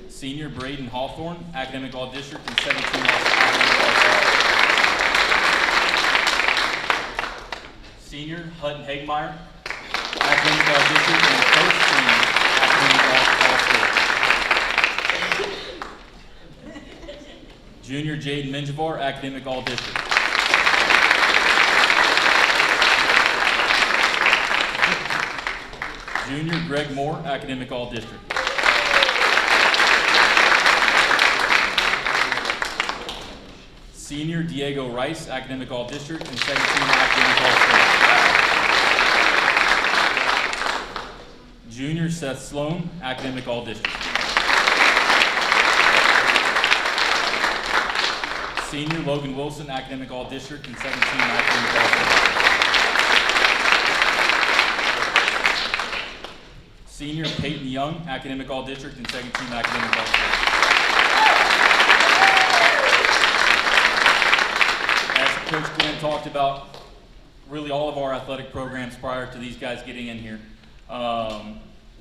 Senior Braden Hawthorne, academic all-district, and 17 academic all-state. Senior Hutton Hagemeyer, academic all-district, and first team academic all-state. Junior Jaden Menjivar, academic all-district. Junior Greg Moore, academic all-district. Senior Diego Rice, academic all-district, and 17 academic all-state. Junior Seth Sloan, academic all-district. Senior Logan Wilson, academic all-district, and 17 academic all-state. Senior Peyton Young, academic all-district, and second team academic all-state. As Coach Glenn talked about, really all of our athletic programs prior to these guys getting in here,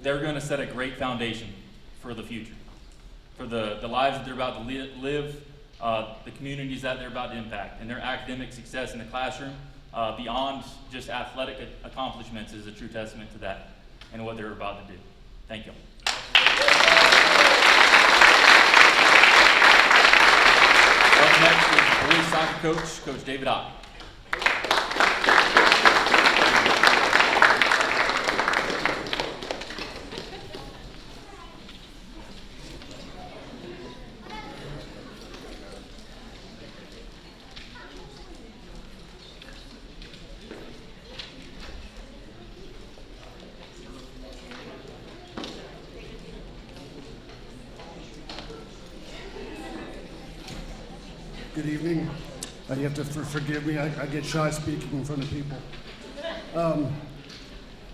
they're going to set a great foundation for the future, for the lives that they're about to live, the communities that they're about to impact, and their academic success in the classroom, beyond just athletic accomplishments, is a true testament to that. and what they're about to do. Thank you. Up next is boys soccer coach, Coach David Ott. Good evening. You have to forgive me. I get shy speaking in front of people.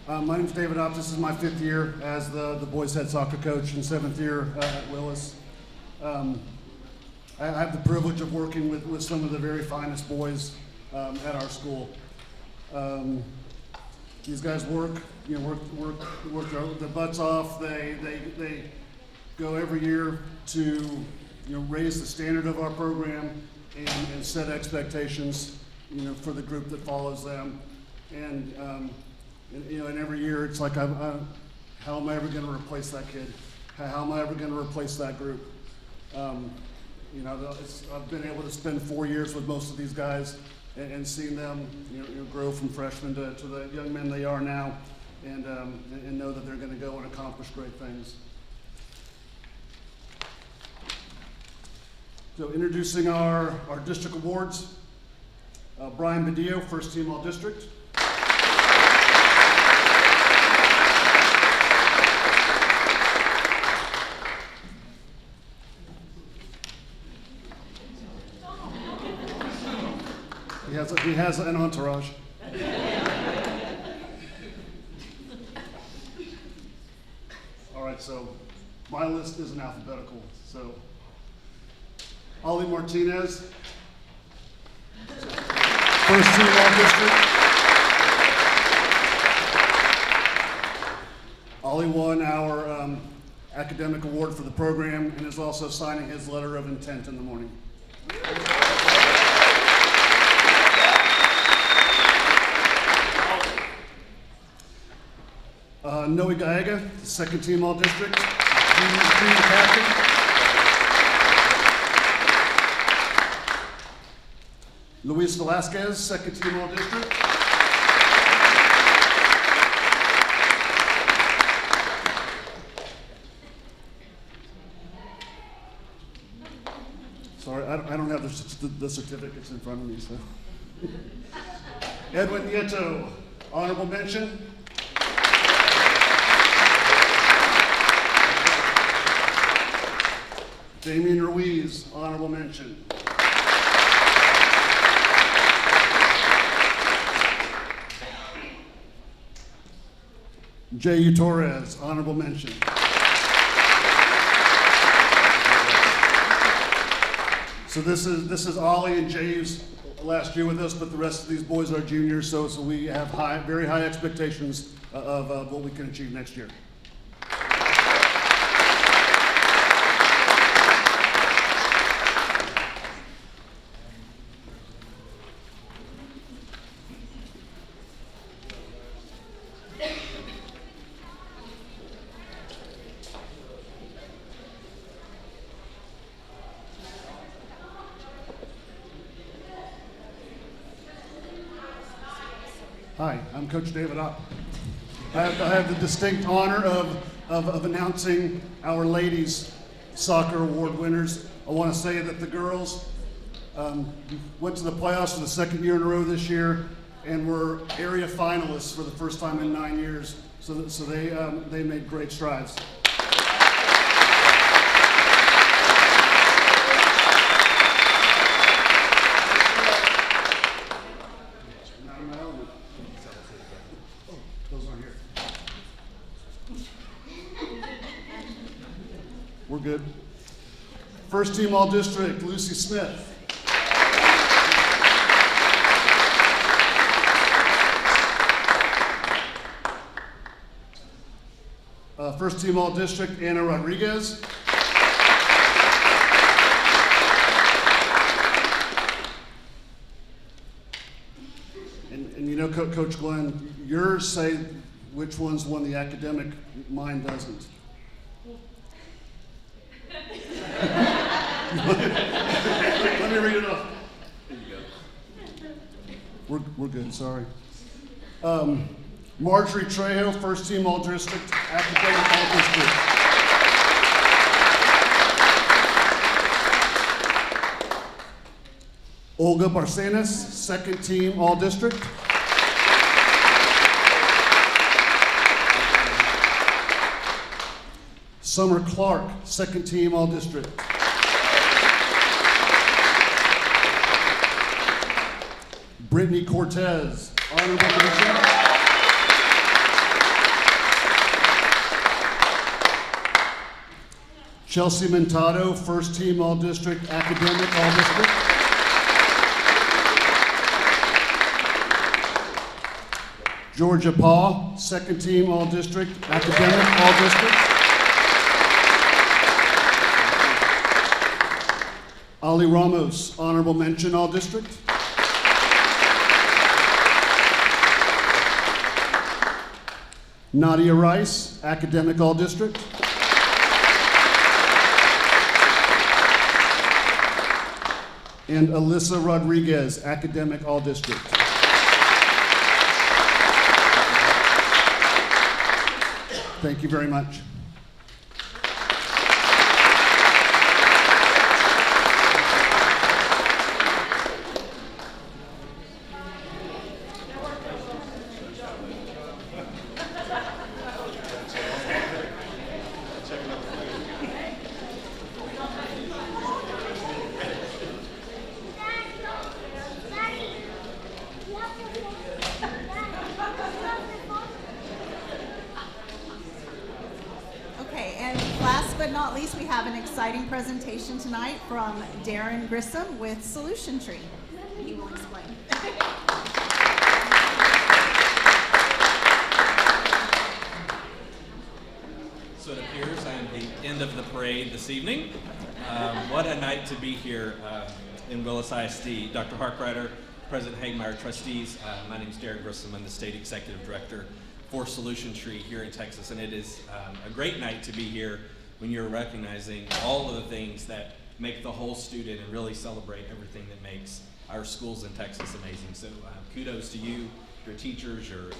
My name's David Opp. This is my 5th year as the boys head soccer coach and 7th year at Willis. I have the privilege of working with some of the very finest boys at our school. These guys work their butts off. They go every year to raise the standard of our program and set expectations, for the group that follows them. And every year it's like, how am I ever going to replace that kid? How am I ever going to replace that group? I've been able to spend 4 years with most of these guys and seen them, grow from freshmen to the young men they are now, and know that they're going to go and accomplish great things. So introducing our district awards, Brian Badillo, first team all district. He has an entourage. All right, so my list isn't alphabetical, so Ollie Martinez, first team all district. Ollie won our academic award for the program and is also signing his letter of intent in the morning. Noe Gaega, second team all district, junior captain. Luis Velasquez, second team all district. Sorry, I don't have the certificates in front of me, so. Edwin Nieto, honorable mention. Damian Ruiz, honorable mention. J.U. Torres, honorable mention. So this is Ollie and Jay's last year with us, but the rest of these boys are juniors, so we have very high expectations of what we can achieve next year. Hi, I'm Coach David Opp. I have the distinct honor of announcing our ladies soccer award winners. I want to say that the girls went to the playoffs for the second year in a row this year and were area finalists for the first time in 9 years. So they made great strides. We're good. First team all district, Lucy Smith. First team all district, Anna Rodriguez. And you know, Coach Glenn, yours say which one's one the academic mind doesn't? Let me read it off. Here you go. We're good, sorry. Marjorie Trejo, first team all district, academic all district. Olga Barcenas, second team all district. Summer Clark, second team all district. Brittany Cortez, honorable mention. Chelsea Mentado, first team all district, academic all district. Georgia Paw, second team all district, academic all district. Ali Ramos, honorable mention all district. Nadia Rice, academic all district. And Alyssa Rodriguez, academic all district. Thank you very much. Presentation tonight from Darren Grissom with Solution Tree. He will explain. So it appears I am the end of the parade this evening. What a night to be here in Willis ISD. Dr. Harkrider, President Hagemeyer, trustees, my name is Darren Grissom. I'm the State Executive Director for Solution Tree here in Texas, and it is a great night to be here when you're recognizing all of the things that make the whole student and really celebrate everything that makes our schools in Texas amazing. So kudos to you, your teachers, your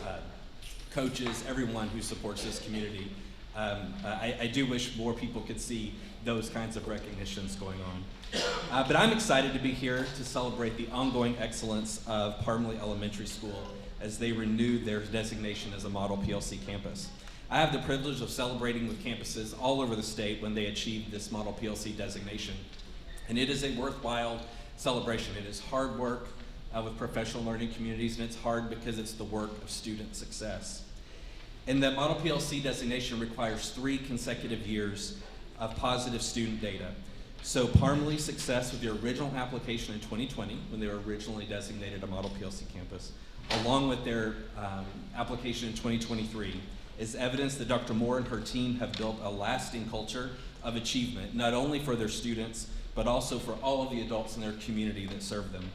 coaches, everyone who supports this community. I do wish more people could see those kinds of recognitions going on. But I'm excited to be here to celebrate the ongoing excellence of Parmley Elementary School as they renew their designation as a model PLC campus. I have the privilege of celebrating with campuses all over the state when they achieve this model PLC designation. And it is a worthwhile celebration. It is hard work with professional learning communities, and it's hard because it's the work of student success. And the model PLC designation requires 3 consecutive years of positive student data. So Parmley's success with their original application in 2020, when they were originally designated a model PLC campus, along with their application in 2023, is evidence that Dr. Moore and her team have built a lasting culture of achievement, not only for their students, but also for all of the adults in their community that serve them.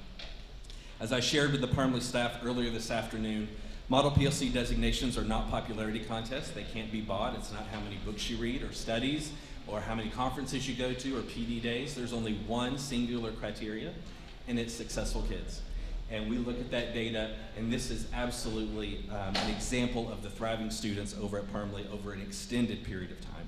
As I shared with the Parmley staff earlier this afternoon, model PLC designations are not popularity contests. They can't be bought. It's not how many books you read or studies or how many conferences you go to or PD days. There's only one singular criteria, and it's successful kids. And we look at that data, and this is absolutely an example of the thriving students over at Parmley over an extended period of time.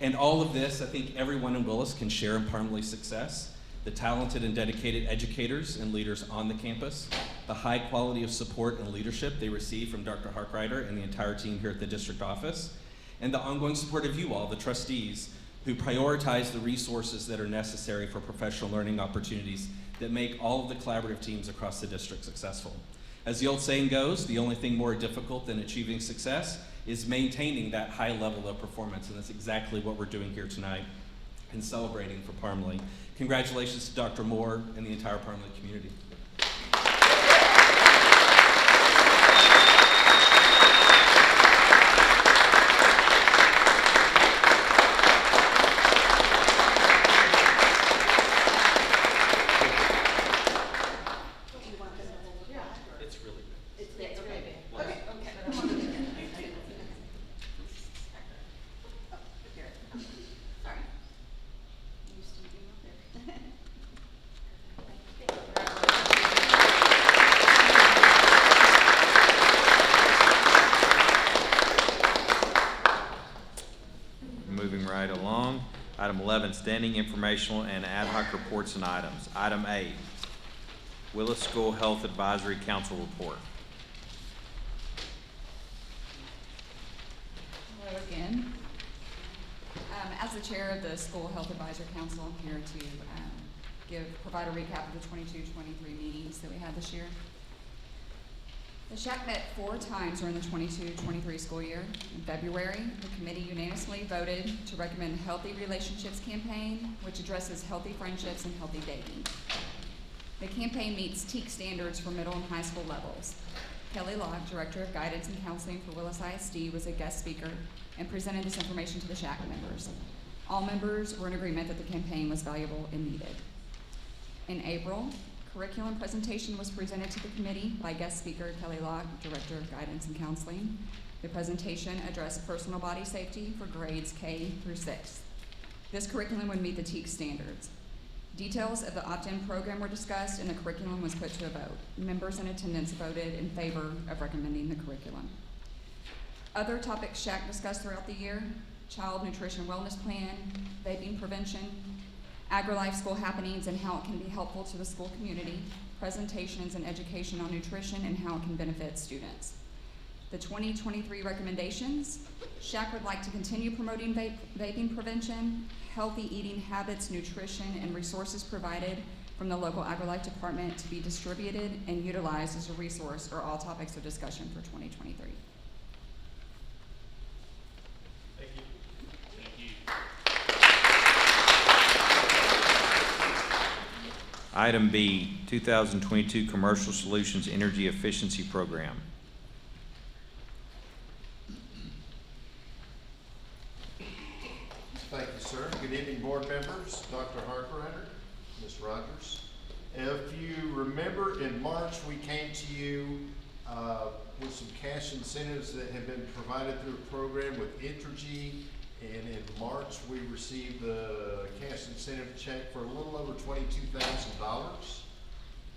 And all of this, I think everyone in Willis can share in Parmley's success. The talented and dedicated educators and leaders on the campus, the high quality of support and leadership they receive from Dr. Harkrider and the entire team here at the district office, and the ongoing support of you all, the trustees, who prioritize the resources that are necessary for professional learning opportunities that make all of the collaborative teams across the district successful. As the old saying goes, the only thing more difficult than achieving success is maintaining that high level of performance, and that's exactly what we're doing here tonight and celebrating for Parmley. Congratulations to Dr. Moore and the entire Parmley community. 11, standing informational and ad hoc reports and items. Item A, Willis School Health Advisory Council report. Hello again. As the chair of the School Health Advisory Council, I'm here to provide a recap of the 22-23 meetings that we had this year. The SHAC met 4 times during the 22-23 school year. In February, the committee unanimously voted to recommend Healthy Relationships campaign, which addresses healthy friendships and healthy dating. The campaign meets TEAC standards for middle and high school levels. Kelly Locke, Director of Guidance and Counseling for Willis ISD, was a guest speaker and presented this information to the SHAC members. All members were in agreement that the campaign was valuable and needed. In April, curriculum presentation was presented to the committee by guest speaker Kelly Locke, Director of Guidance and Counseling. The presentation addressed personal body safety for grades K through 6. This curriculum would meet the TEAC standards. Details of the opt-in program were discussed and the curriculum was put to a vote. Members in attendance voted in favor of recommending the curriculum. Other topics SHAC discussed throughout the year: child nutrition wellness plan, vaping prevention, AgriLife school happenings and how it can be helpful to the school community, presentations and education on nutrition and how it can benefit students. The 2023 recommendations: SHAC would like to continue promoting vaping prevention, healthy eating habits, nutrition, and resources provided from the local AgriLife department to be distributed and utilized as a resource for all topics of discussion for 2023. Thank you. Thank you. Item B, 2022 Commercial Solutions Energy Efficiency Program. Thank you, sir. Good evening, board members, Dr. Harkrider, Ms. Rogers. If you remember, in March, we came to you with some cash incentives that have been provided through a program with Entergy. And in March, we received the cash incentive check for a little over $22,000.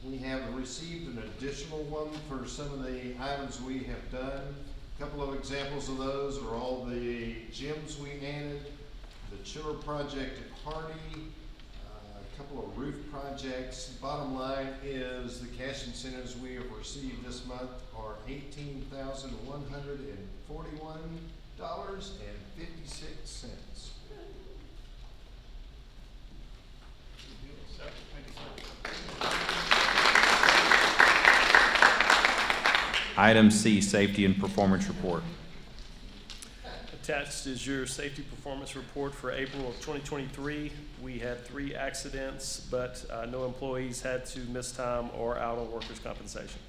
We have received an additional one for some of the items we have done. A couple of examples of those are all the gyms we added, the chiller project at Hardy, a couple of roof projects. Bottom line is the cash incentives we have received this month are $18,141.56. Item C, Safety and Performance Report. Attached is your safety performance report for April of 2023. We had 3 accidents, but no employees had to miss time or out on workers' compensation.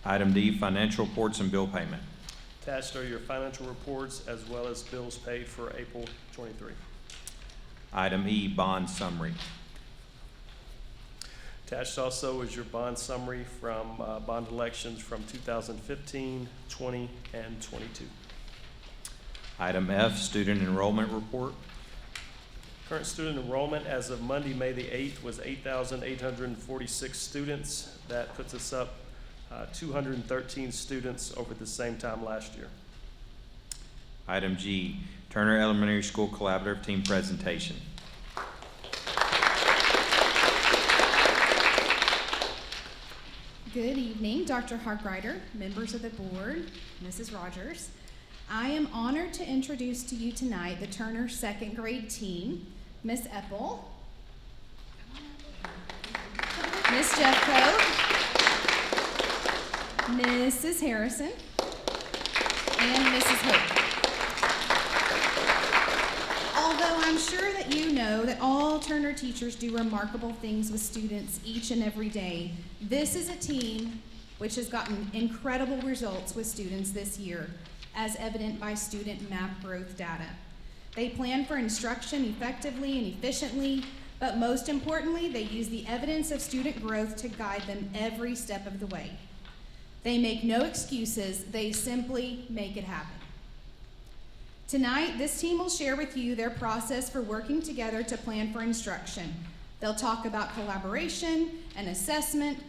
Item D, Financial Reports and Bill Payment. Attached are your financial reports as well as bills paid for April 23. Item E, Bond Summary. Attached also is your bond summary from bond elections from 2015, 20, and 22. Item F, Student Enrollment Report. Current student enrollment as of Monday, May the 8th was 8,846 students. That puts us up 213 students over the same time last year. Item G, Turner Elementary School Collaborative Team Presentation. Good evening, Dr. Harkrider, members of the board, Mrs. Rogers. I am honored to introduce to you tonight the Turner second grade team, Miss Eppel, Miss Jeffco, Mrs. Harrison, and Mrs. Hope. Although I'm sure that you know that all Turner teachers do remarkable things with students each and every day, this is a team which has gotten incredible results with students this year, as evident by student math growth data. They plan for instruction effectively and efficiently, but most importantly, they use the evidence of student growth to guide them every step of the way. They make no excuses, they simply make it happen. Tonight, this team will share with you their process for working together to plan for instruction. They'll talk about collaboration and assessment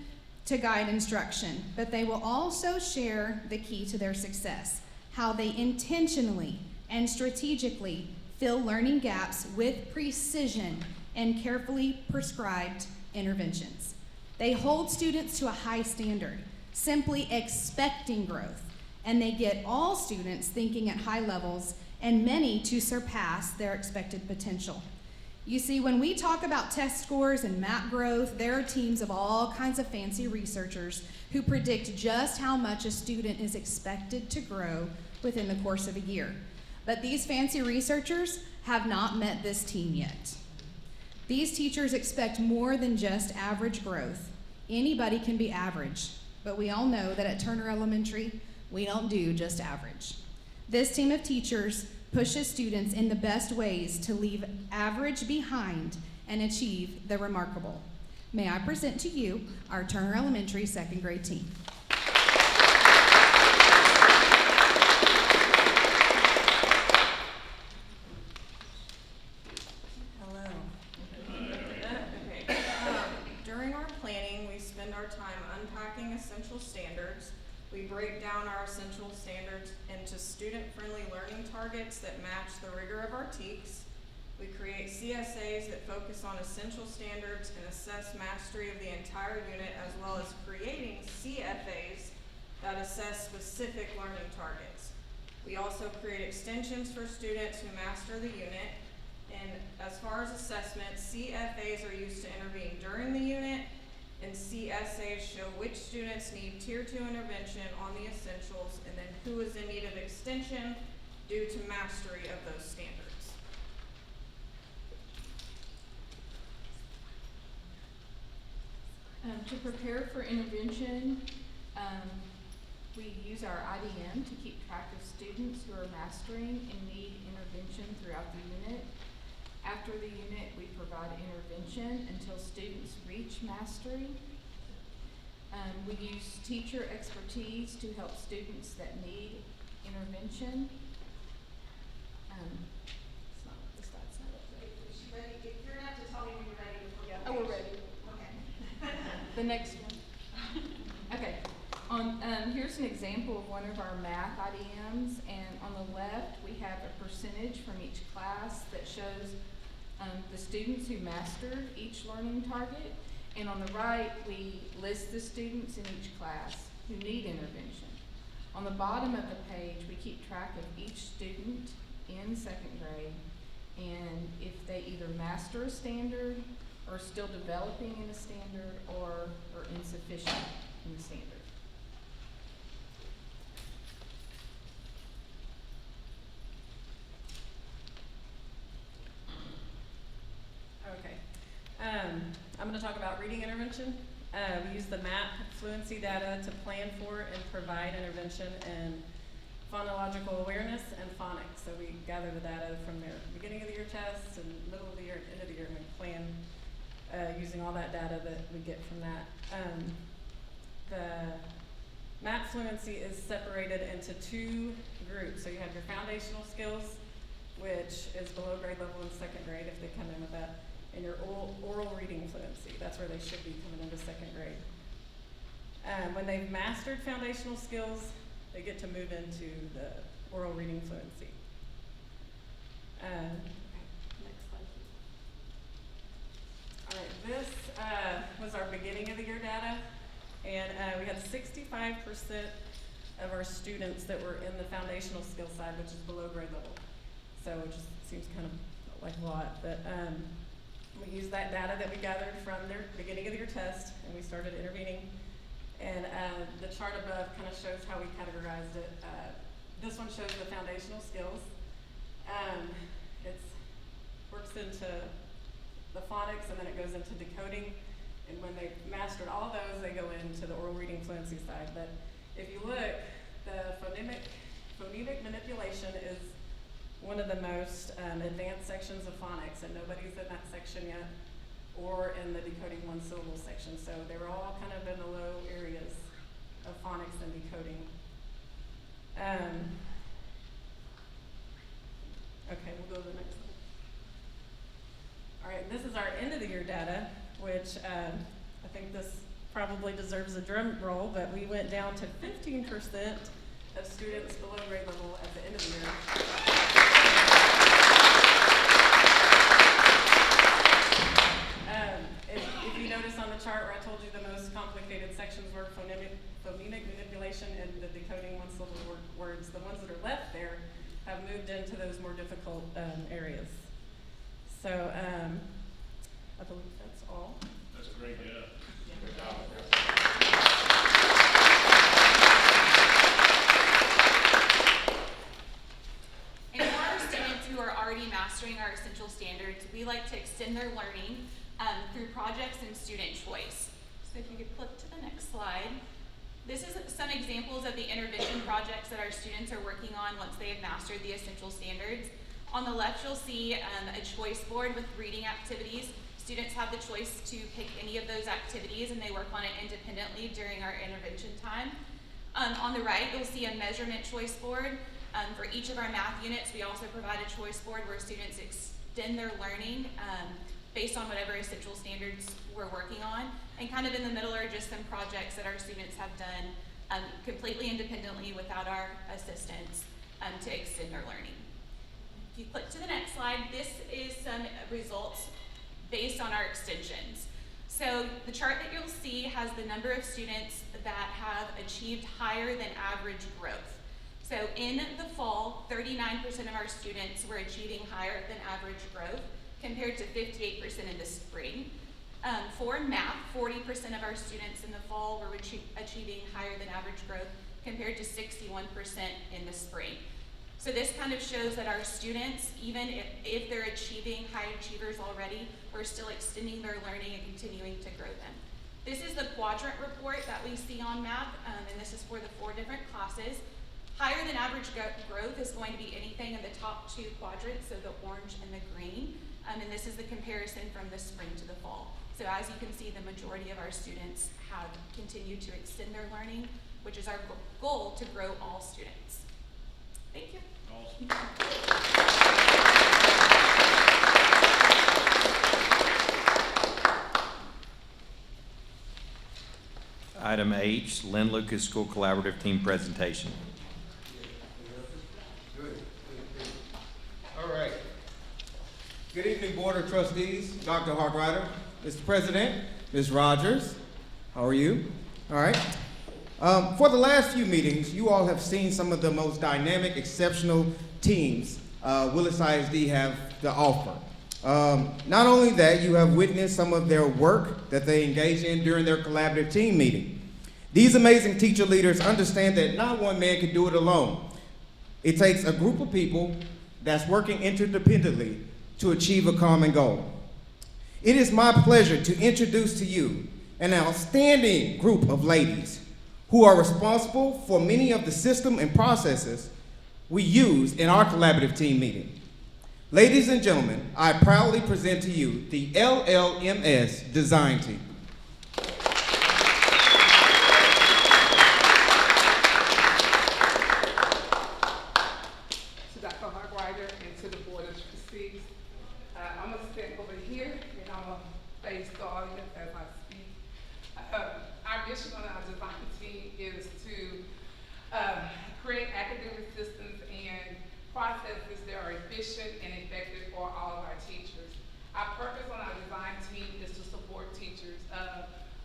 to guide instruction, but they will also share the key to their success, how they intentionally and strategically fill learning gaps with precision and carefully prescribed interventions. They hold students to a high standard, simply expecting growth, and they get all students thinking at high levels and many to surpass their expected potential. You see, when we talk about test scores and map growth, there are teams of all kinds of fancy researchers who predict just how much a student is expected to grow within the course of a year. But these fancy researchers have not met this team yet. These teachers expect more than just average growth. Anybody can be average, but we all know that at Turner Elementary, we don't do just average. This team of teachers pushes students in the best ways to leave average behind and achieve the remarkable. May I present to you our Turner Elementary second grade team. Hello. Okay. During our planning, we spend our time unpacking essential standards. We break down our essential standards into student-friendly learning targets that match the rigor of our TEKS. We create CSAs that focus on essential standards and assess mastery of the entire unit, as well as creating CFAs that assess specific learning targets. We also create extensions for students who master the unit. And as far as assessment, CFAs are used to intervene during the unit, and CSAs show which students need Tier 2 intervention on the essentials, and then who is in need of extension due to mastery of those standards. To prepare for intervention, we use our IDM to keep track of students who are mastering and need intervention throughout the unit. After the unit, we provide intervention until students reach mastery. We use teacher expertise to help students that need intervention. It's not, the slide's not up there. If you're gonna have to tell me when you're ready before you have Oh, we're ready. Okay. The next one. Okay. Here's an example of one of our math IDMs, and on the left we have a percentage from each class that shows the students who mastered each learning target, and on the right we list the students in each class who need intervention. On the bottom of the page we keep track of each student in second grade, and if they either master a standard, or still developing in a standard, or are insufficient in the standard. Okay. I'm going to talk about reading intervention. We use the MAP fluency data to plan for and provide intervention in phonological awareness and phonics. So we gather the data from their beginning of the year tests and middle of the year and end of the year, and we plan using all that data that we get from that. The MAP fluency is separated into two groups. So you have your foundational skills, which is below grade level in second grade if they come in with that, and your oral reading fluency. That's where they should be coming into second grade. When they've mastered foundational skills, they get to move into the oral reading fluency. Next slide, please. All right, this was our beginning of the year data, and we had 65% of our students that were in the foundational skill side, which is below grade level. So it just seems kind of like a lot, but we used that data that we gathered from their beginning of the year test, and we started intervening. And the chart above kind of shows how we categorized it. This one shows the foundational skills. It works into the phonics, and then it goes into decoding. And when they've mastered all of those, they go into the oral reading fluency side. But if you look, the phonemic manipulation is one of the most advanced sections of phonics, and nobody's in that section yet, or in the decoding one syllable section. So they were all kind of in the low areas of phonics and decoding. Okay, we'll go to the next one. All right, this is our end of the year data, which I think this probably deserves a drum roll, but we went down to 15% of students below grade level at the end of the year. If you notice on the chart where I told you the most complicated sections were phonemic manipulation and the decoding one-syllable words, the ones that are left there have moved into those more difficult areas. So I believe that's all. That's great, yeah. Good job. And for our students who are already mastering our essential standards, we like to extend their learning through projects and student choice. So if you could flip to the next slide. This is some examples of the intervention projects that our students are working on once they have mastered the essential standards. On the left, you'll see a choice board with reading activities. Students have the choice to pick any of those activities and they work on it independently during our intervention time. On the right, you'll see a measurement choice board. For each of our math units, we also provide a choice board where students extend their learning based on whatever essential standards we're working on. And kind of in the middle are just some projects that our students have done completely independently without our assistance to extend their learning. If you click to the next slide, this is some results based on our extensions. So the chart that you'll see has the number of students that have achieved higher than average growth. So in the fall, 39% of our students were achieving higher than average growth compared to 58% in the spring. For math, 40% of our students in the fall were achieving higher than average growth compared to 61% in the spring. So this kind of shows that our students, even if they're achieving high achievers already, we're still extending their learning and continuing to grow them. This is the quadrant report that we see on math, and this is for the 4 different classes. Higher than average growth is going to be anything in the top 2 quadrants, so the orange and the green, and this is the comparison from the spring to the fall. So as you can see, the majority of our students have continued to extend their learning, which is our goal to grow all students. Thank you. Item H, Lynn Lucas School Collaborative Team Presentation. All right. Good evening, Board of Trustees, Dr. Harkrider, Mr. President, Ms. Rogers. How are you? All right. For the last few meetings, you all have seen some of the most dynamic, exceptional teams Willis ISD have to offer. Not only that, you have witnessed some of their work that they engage in during their collaborative team meeting. These amazing teacher leaders understand that not one man can do it alone. It takes a group of people that's working interdependently to achieve a common goal. It is my pleasure to introduce to you an outstanding group of ladies who are responsible for many of the system and processes we use in our collaborative team meeting. Ladies and gentlemen, I proudly present to you the LLMS Design Team. To Dr. Harkrider and to the Board of Trustees, I'm gonna stand over here and I'm gonna face the audience as I speak. Our mission on our design team is to create academic systems and processes that are efficient and effective for all of our teachers. Our purpose on our design team is to support teachers.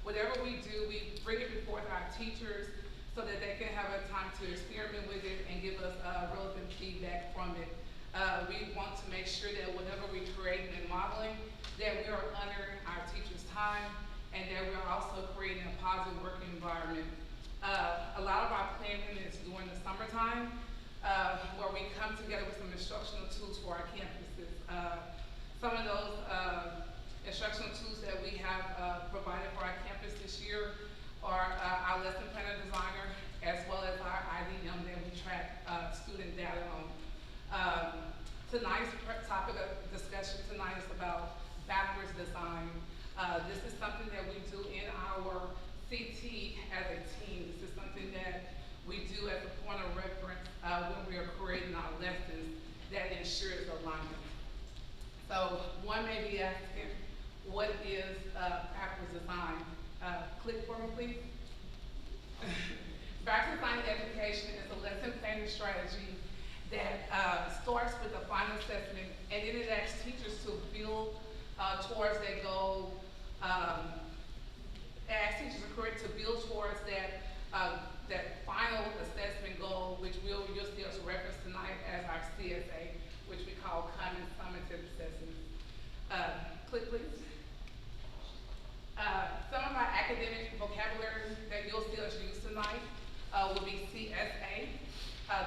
Whatever we do, we bring it before our teachers so that they can have a time to experiment with it and give us relevant feedback from it. We want to make sure that whatever we create and modeling, that we are honoring our teachers' time and that we're also creating a positive working environment. A lot of our planning is during the summertime, where we come together with some instructional tools for our campuses. Some of those instructional tools that we have provided for our campus this year are our lesson planner designer, as well as our IDM that we track student data on. Tonight's topic of discussion tonight is about backwards design. This is something that we do in our CT as a team. This is something that we do as a point of reference when we are creating our lessons that ensures alignment. So one may be asking, what is backwards design? Click for me, please. Backwards design education is a lesson planning strategy that starts with the final assessment, and then it asks teachers to build towards that goal. Asks teachers to build towards that final assessment goal, which you'll see us reference tonight as our CSA, which we call Common Summative Assessments. Click, please. Some of our academic vocabulary that you'll see us use tonight will be CSA.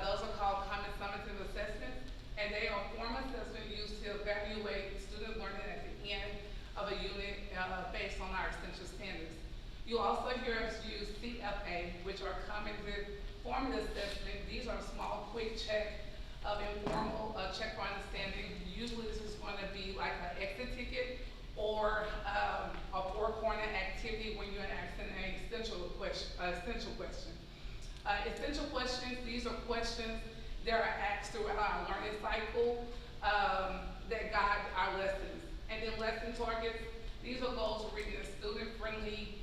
Those are called Common Summative Assessments, and they are form assessment used to evaluate student learning at the end of a unit based on our essential standards. You'll also hear us use CFA, which are cognitive formative assessment. These are small, quick check of informal check for understanding. Usually this is going to be like an exit ticket or a four-corner activity when you're asking an essential question. Essential questions, these are questions that are asked throughout our learning cycle that guide our lessons. And then lesson targets, these are goals written in a student-friendly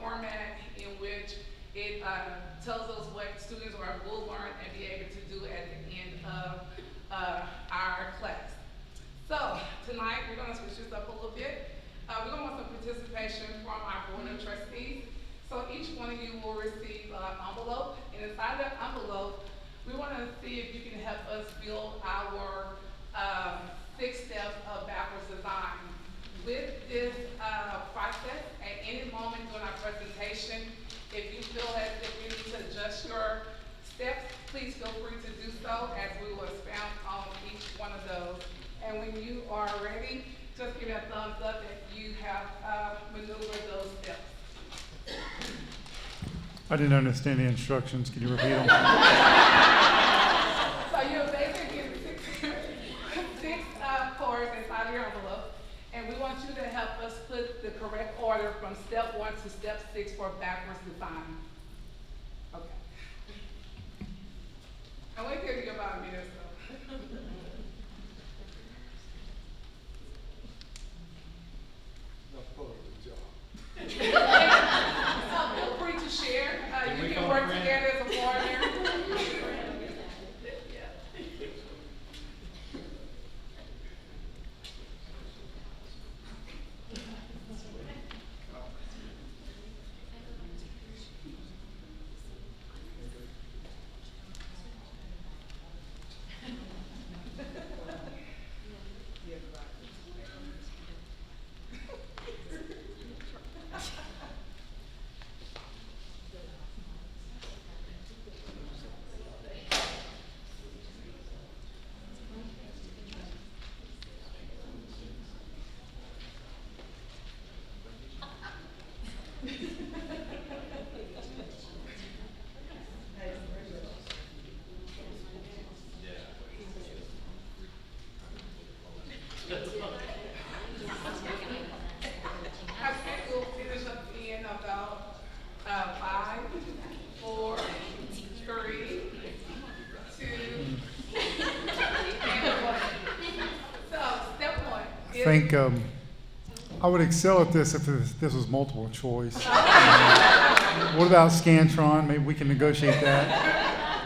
format in which it tells us what students will learn and be able to do at the end of our class. So tonight we're going to switch this up a little bit. We're going to want some participation from our board of trustees. So each one of you will receive an envelope, and inside that envelope, we want to see if you can help us build our 6 steps of backwards design. With this process, at any moment during our presentation, if you feel as if you need to adjust your steps, please feel free to do so as we will expound on each one of those. And when you are ready, just give me a thumbs up if you have maneuvered those steps. I didn't understand the instructions. Can you repeat them? So you're basically getting six cards inside of your envelope, and we want you to help us put the correct order from step 1 to step 6 for backwards design. Okay. I'm going to give you about a minute or so. Feel free to share. You can work together as a partner. I think I would excel at this if this was multiple choice. What about Scantron? Maybe we can negotiate that.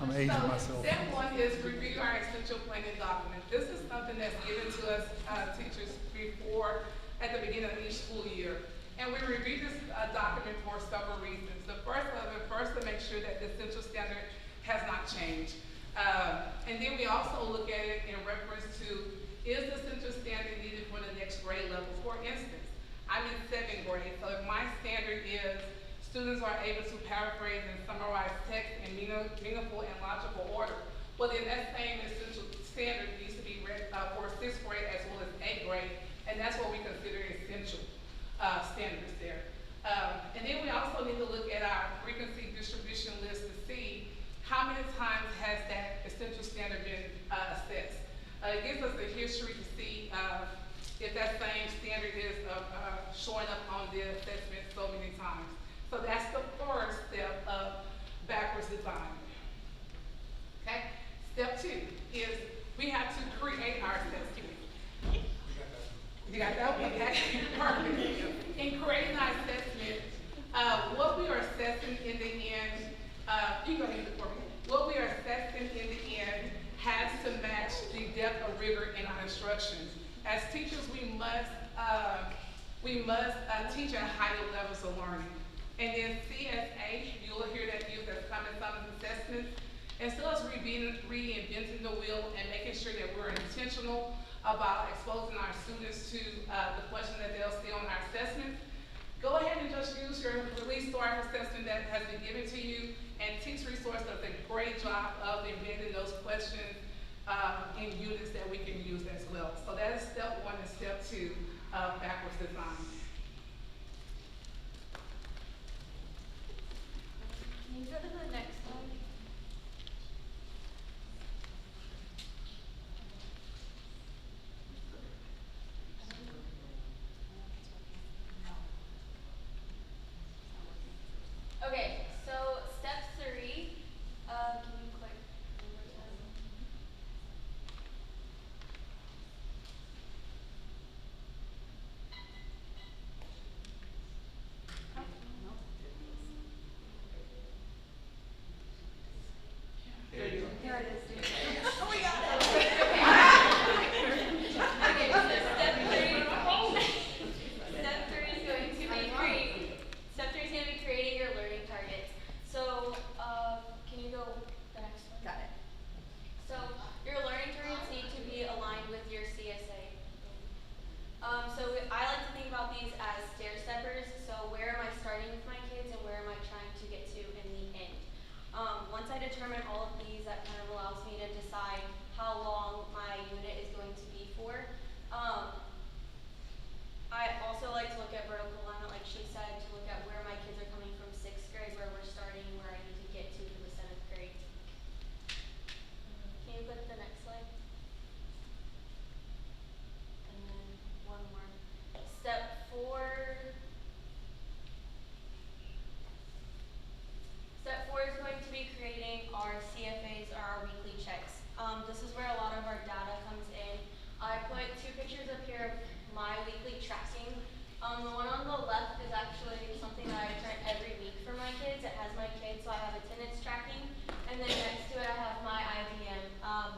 I'm aging myself. Step 1 is review our essential planning document. This is something that's given to us teachers before at the beginning of each school year. And we review this document for several reasons. The first to make sure that the essential standard has not changed. And then we also look at it in reference to, is the essential standard needed for the next grade level? For instance, I'm in 2nd grade, so if my standard is students are able to paraphrase and summarize text in meaningful and logical order, well then that same essential standard needs to be read for 6th grade as well as 8th grade, and that's what we consider essential standards there. And then we also need to look at our frequency distribution list to see how many times has that essential standard been assessed. It gives us a history to see if that same standard is showing up on the assessment so many times. So that's the first step of backwards design. Okay? Step 2 is we have to create our assessment. You got that one? Okay, perfect. In creating our assessment, what we are assessing in the end, you go ahead for me. What we are assessing in the end instructions. As teachers, we must teach at higher levels of learning. And then CSA, you'll hear that used as common summons assessments. Instead of reinventing the wheel and making sure that we're intentional about exposing our students to the questions that they'll see on our assessments, go ahead and just use your release START assessment that has been given to you, and Teach Resource does a great job of embedding those questions in units that we can use as well. So that is step one and step two of backwards design. Can you go to the next slide? Okay, so step 3, can you click one more time? Here it is. Oh, we got it. Okay, so step 3. Step 3 is going to be creating your learning targets. So, can you go the next one? Got it. So, your learning targets need to be aligned with your CSA. I like to think about these as stair steppers. So, where am I starting with my kids and where am I trying to get to in the end? Once I determine all of these, that kind of allows me to decide how long my unit is going to be for. I also like to look at vertical alignment, like she said, to look at where my kids are coming from 6th grade, where we're starting, where I need to get to for the 7th grade. Can you put the next slide? And then one more. Step 4. Step 4 is going to be creating our CFAs, or our weekly checks. This is where a lot of our data comes in. I put 2 pictures up here of my weekly tracking. The one on the left is actually something that I print every week for my kids. It has my kids, so I have attendance tracking. And then next to it, I have my IDM.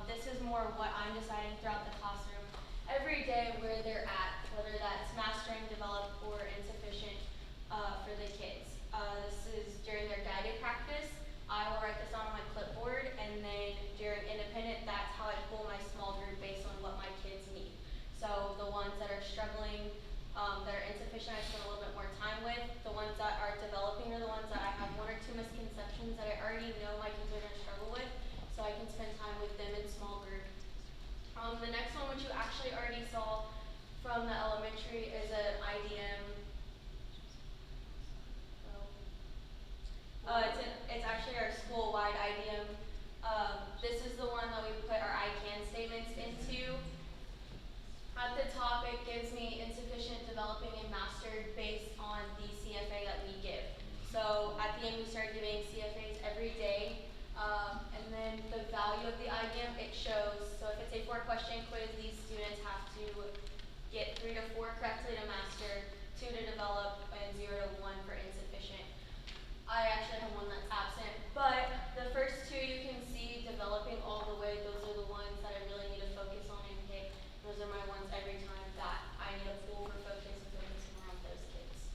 This is more what I'm deciding throughout the classroom every day where they're at, whether that's mastering, developed, or insufficient for the kids. This is during their guided practice. I will write this on my clipboard, and then during independent, that's how I pull my small group based on what my kids need. So the ones that are struggling, that are insufficient, I spend a little bit more time with. The ones that are developing are the ones that I have 1 or 2 misconceptions that I already know my kids are going to struggle with, so I can spend time with them in small group. The next one, which you actually already saw from the elementary, is an IDM. It's actually our school-wide IDM. This is the one that we put our I can statements into. At the top, it gives me insufficient, developing, and mastered based on the CFA that we give. So at the end, we start giving CFAs every day. And then the value of the IDM, it shows, so if it's a 4-question quiz, these students have to get 3 to 4 correctly to master, 2 to develop, and 0 to 1 for insufficient. I actually have one that's absent, but the first 2 you can see developing all the way. Those are the ones that I really need to focus on and hit. Those are my ones every time that I need to pull for focus and focus more on those kids.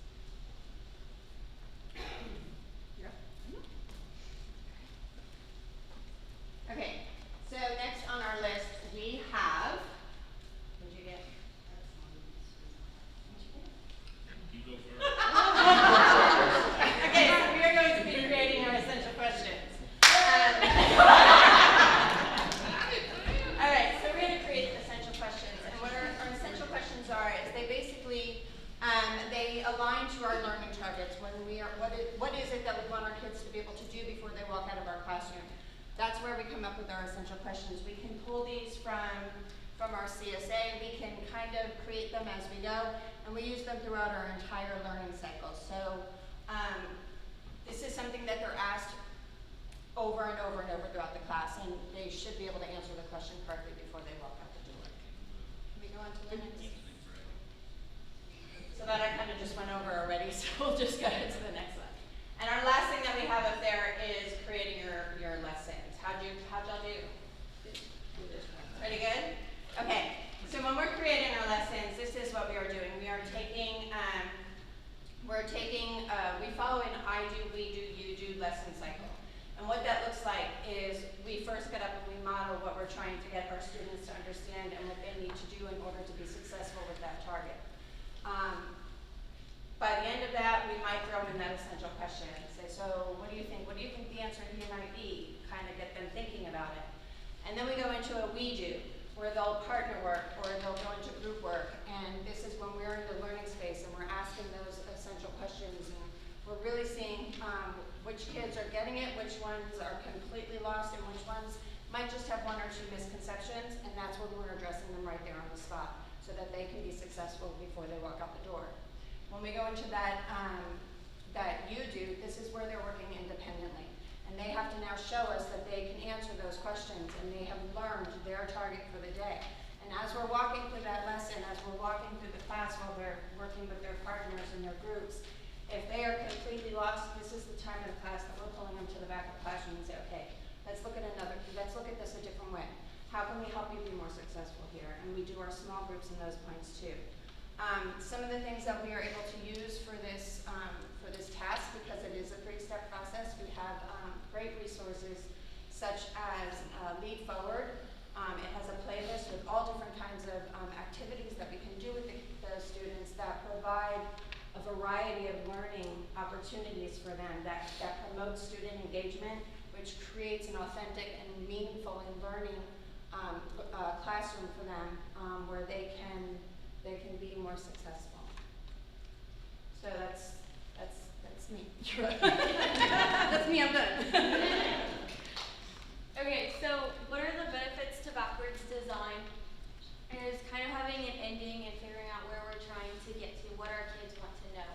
Okay, so next on our list we have, what'd you get? You go first. Okay, so we are going to be creating our essential questions. Alright, so we're going to create essential questions, and what our essential questions are is they basically, they align to our learning targets. When we are, what is it that we want our kids to be able to do before they walk out of our classroom? That's where we come up with our essential questions. We can pull these from our CSA. We can kind of create them as we go, and we use them throughout our entire learning cycle. So this is something that they're asked over and over and over throughout the class, and they should be able to answer the question correctly before they walk out the door. Can we go on to the next? So that I kind of just went over already, so we'll just go to the next one. And our last thing that we have up there is creating your lessons. How'd y'all do? Pretty good? Okay, so when we're I do, we do, you do lesson cycle. And what that looks like is we first get up and we model what we're trying to get our students to understand and what they need to do in order to be successful with that target. By the end of that, we might throw in that essential question and say, so what do you think? What do you think the answer here might be? Kind of get them thinking about it. And then we go into a we do, where they'll partner work or they'll go into group work. And this is when we're in the learning space and we're asking those essential questions. And we're really seeing which kids are getting it, which ones are completely lost, and which ones might just have one or two misconceptions. And that's when we're addressing them right there on the spot so that they can be successful before they walk out the door. When we go into that, that you do, this is where they're working independently. And they have to now show us that they can answer those questions and they have learned their target for the day. And as we're walking through that lesson, as we're walking through the class while they're working with their partners and their groups, if they are completely lost, this is the time of the class that we're pulling them to the back of the classroom and say, okay, let's look at this a different way. How can we help you be more successful here? And we do our small groups in those points too. Some of the things that we are able to use for this task, because it is a 3-step process, we have great resources such as Lead Forward. It has a playlist with all different kinds of activities that we can do with the students that provide a variety of learning opportunities for them that promote student engagement, which creates an authentic and meaningful and learning classroom for them where they can be more successful. So that's me. That's me, I'm done. Okay, so what are the benefits to backwards design? Is kind of having an ending and figuring out where we're trying to get to, what our kids want to know.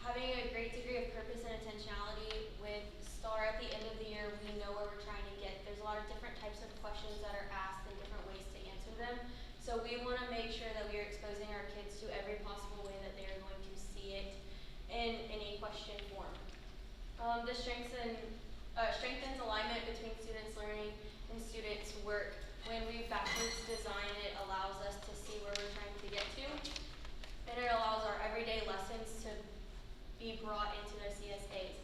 Having a great degree of purpose and intentionality with STAR at the end of the year, we know where we're trying to get. There's a lot of different types of questions that are asked and different ways to answer them. So we want to make sure that we are exposing our kids to every possible way that they are going to see it in a question form. This strengthens alignment between students' learning and students' work. When we backwards design, it allows us to see where we're trying to get to, and it allows our everyday lessons to be brought into the CSAs.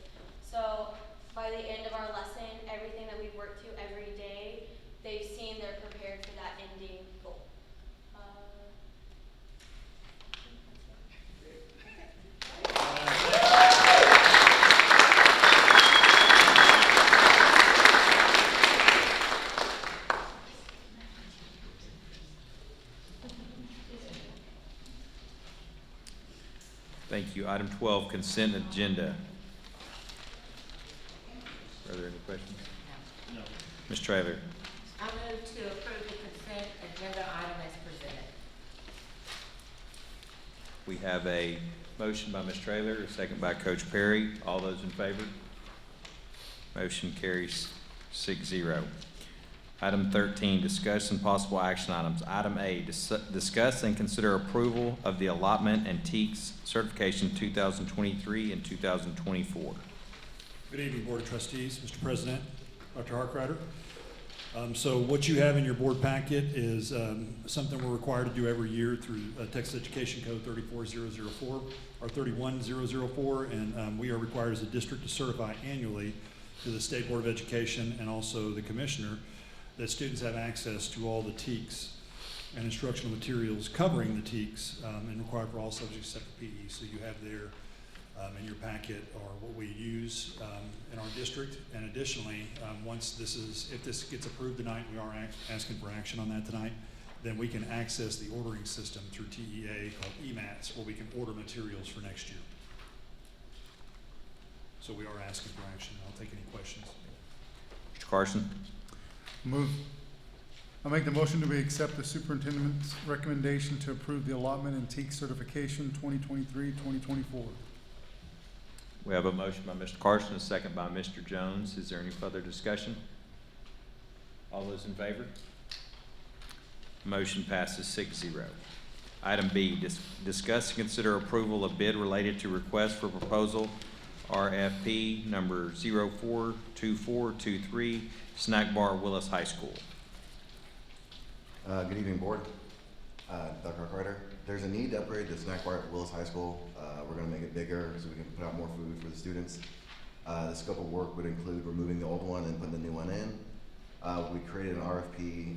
So by the end of our lesson, everything that we work to every day, they've seen they're prepared for that ending goal. Thank you. Item 12, consent agenda. Are there any questions? No. Ms. Traylor. I move to approve the consent agenda item as presented. We have a motion by Ms. Traylor, a second by Coach Perry. All those in favor? Motion carries 6-0. Item 13, discuss and possible action items. Item A, discuss and consider approval of the allotment and TEKS certification 2023 and 2024. Good evening, Board of Trustees, Mr. President, Dr. Harkrider. So what you have in your board packet is something we're required to do every year through Texas Education Code 34004 or 31004, and we are required as a district to certify annually to the State Board of Education and also the Commissioner that students have access to all the TEKS and instructional materials covering the TEKS and required for all subjects except for PE. So you have there in your packet are what we use in our district. And additionally, if this gets approved tonight, we are asking for action on that tonight, then we can access the ordering system through TEA called EMATS, where we can order materials for next year. So we are asking for action. I'll take any questions. Mr. Carson. I make the motion that we accept the superintendent's recommendation to approve the allotment and TEKS certification 2023-2024. We have a motion by Mr. Carson, a second by Mr. Jones. Is there any further discussion? All those in favor? Motion passes 6-0. Item B, discuss and consider approval of bid related to request for proposal RFP number 042423, Snack Bar, Willis High School. Good evening, Board. Dr. Harkrider. there's a need to upgrade the snack bar at Willis High School. We're gonna make it bigger so we can put out more food for the students. The scope of work would include removing the old one and putting the new one in. We created an RFP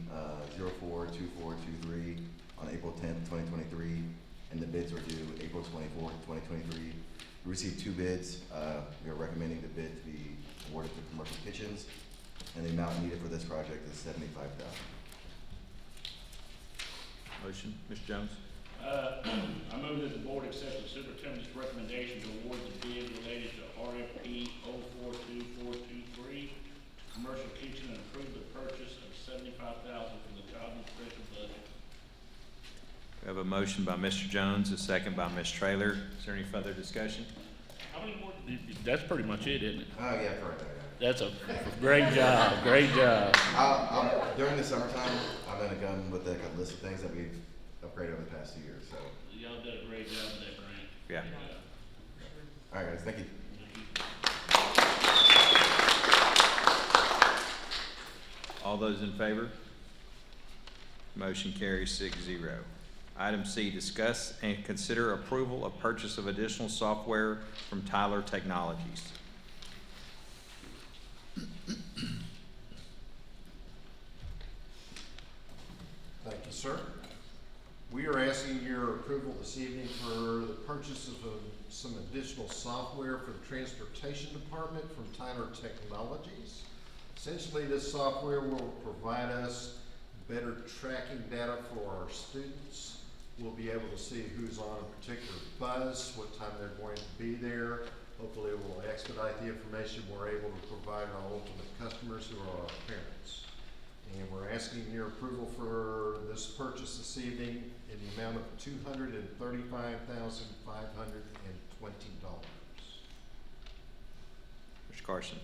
042423 on April 10th, 2023, and the bids were due April 24th, 2023. We received 2 bids. We are recommending the bid to be awarded to Commercial Kitchens, and the amount needed for this project is $75,000. Motion, Mr. Jones? I move that the board accept the superintendent's recommendation to award the bid related to RFP 042423 to Commercial Kitchen and approve the purchase of $75,000 from the Child Nutrition budget. We have a motion by Mr. Jones, a second by Ms. Traylor. Is there any further discussion? How many more? That's pretty much it, isn't it? Oh, yeah, correct. That's a great job, great job. During the summertime, I'm gonna come with like a list of things that we've upgraded over the past 2 years, so. Y'all did a great job with that grant. Yeah. All right, guys, thank you. All those in favor? Motion carries 6-0. Item C, discuss and consider approval of purchase of additional software from Tyler Technologies. Thank you, sir. We are asking your approval this evening for the purchase of some additional software for the Transportation Department from Tyler Technologies. Essentially, this software will provide us better tracking data for our students. We'll be able to see who's on a particular bus, what time they're going to be there. Hopefully, it will expedite the information we're able to provide our ultimate customers who are our parents. And we're asking your approval for this purchase this evening in the amount of $235,520. Mr. Carson.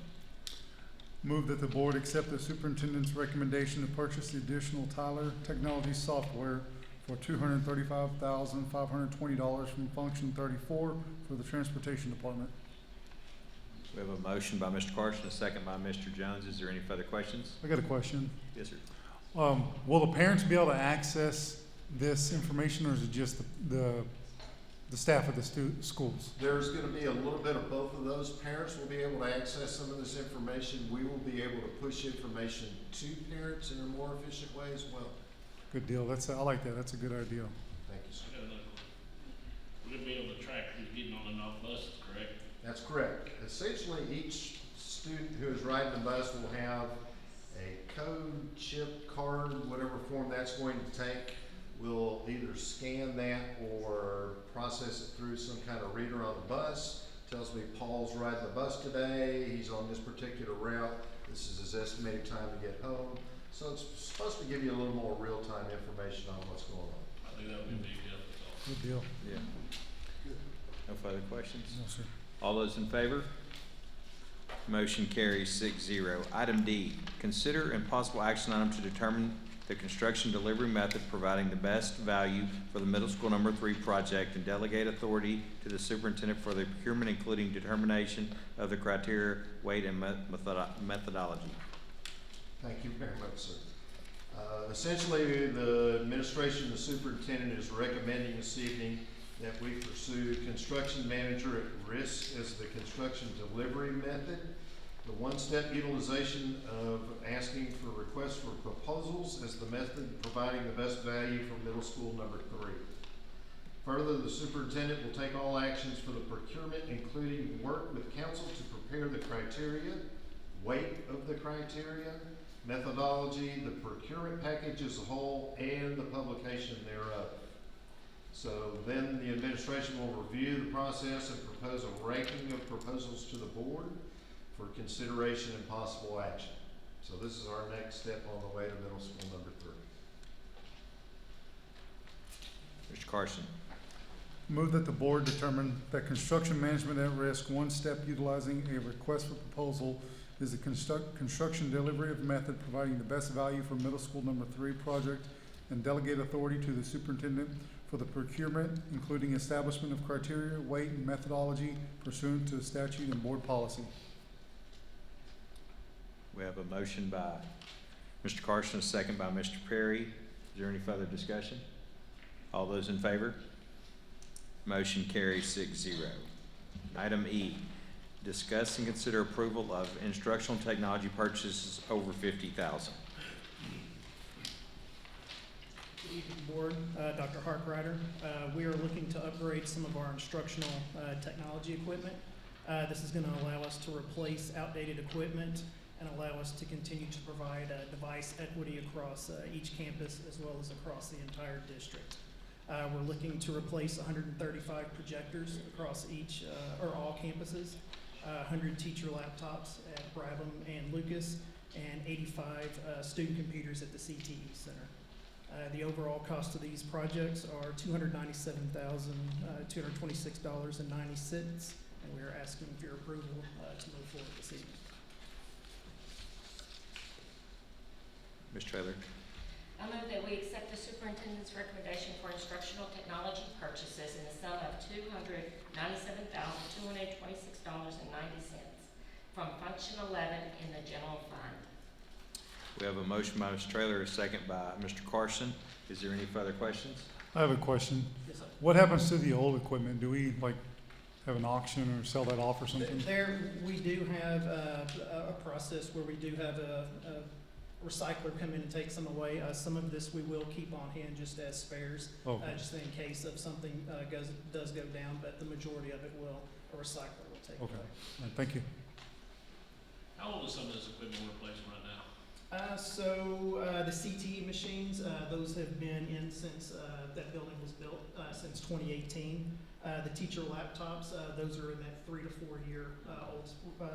Move that the board accept the superintendent's recommendation to purchase the additional Tyler Technologies software for $235,520 from Function 34 for the Transportation Department. We have a motion by Mr. Carson, a second by Mr. Jones. Is there any further questions? I got a question. Yes, sir. Will the parents be able to access this information, or is it just the staff of the schools? There's going to be a little bit of both of those. Parents will be able to access some of this information. We will be able to push information to parents in a more efficient way as well. Good deal. I like that. That's a good idea. Thank you, sir. We're gonna be able to track who's getting on and off buses, correct? That's correct. Essentially, each student who is riding the bus will have a code, chip, card, whatever form that's going to take. We'll either scan that or process it through some kind of reader on the bus. Tells me Paul's riding the bus today, he's on this particular route, this is his estimated time to get home. So it's supposed to give you a little more real-time information on what's going on. I think that would be a big deal. Good deal. Yeah. No further questions? No, sir. All those in favor? Motion carries 6-0. Item D, consider and possible action item to determine the construction delivery method providing the best value for the middle school number 3 project and delegate authority to the superintendent for the procurement, including determination of the criteria, weight, and methodology. Thank you very much, sir. Essentially, the administration and the superintendent is recommending this evening that we pursue construction manager at risk as the construction delivery method. The one-step utilization of asking for requests for proposals as the method providing the best value for middle school number 3. Further, the superintendent will take all actions for the procurement, including work with council to prepare the criteria, weight of the criteria, methodology, the procurement package as a whole, and the publication thereof. So then the administration will review the process and propose a ranking of proposals to the board for consideration and possible action. So this is our next step on the way to middle school number 3. Mr. Carson. Move that the board determine that construction management at risk, one step utilizing a request for proposal, is the construction delivery of method providing the best value for middle school number 3 project, and delegate authority to the superintendent for the procurement, including establishment of criteria, weight, and methodology pursuant to statute and board policy. We have a motion by Mr. Carson, a second by Mr. Perry. Is there any further discussion? All those in favor? Motion carries 6-0. Item E, discuss and consider approval of instructional technology purchases over $50,000. Good evening, Board. Dr. Harkrider. We are looking to upgrade some of our instructional technology equipment. This is going to allow us to replace outdated equipment and allow us to continue to provide device equity across each campus as well as across the entire district. We're looking to replace 135 projectors across each or all campuses, 100 teacher laptops at Brabham and Lucas, and 85 student computers at the CTE Center. The overall cost of these projects are $297,226.90, and we are asking for your approval to move forward this evening. Ms. Traylor. I move that we accept the superintendent's recommendation for instructional technology purchases in the sum of $297,226.90 from Function 11 in the general fund. We have a motion by Mr. Traylor, a second by Mr. Carson. Is there any further questions? I have a question. Yes, sir. What happens to the old equipment? Do we have an auction or sell that off or something? There, we do have a process where we do have a recycler come in and take some away. Some of this we will keep on hand just as spares, Okay. just in case of something does go down, but the majority of it will, a recycler will take Okay. away. All right, thank you. How old is some of this equipment we're replacing right now? The CTE machines, those have been in since that building was built, since 2018. The teacher laptops, those are in that 3 to 4 year old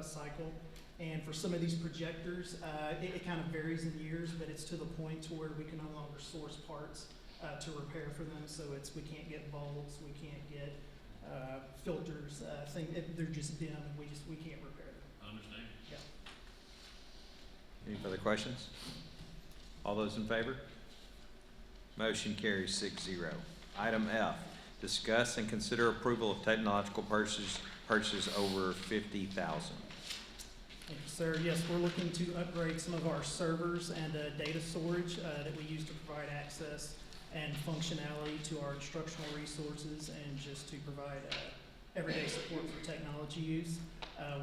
cycle. And for some of these projectors, it kind of varies in years, but it's to the point to where we can no longer source parts to repair for them. So we can't get bulbs, we can't get filters, they're just dim, and we can't repair them. I understand. Yeah. Any further questions? All those in favor? Motion carries 6-0. Item F, discuss and consider approval of technological purchase over $50,000. Thank you, sir. Yes, we're looking to upgrade some of our servers and data storage that we use to provide access and functionality to our instructional resources and just to provide everyday support for technology use.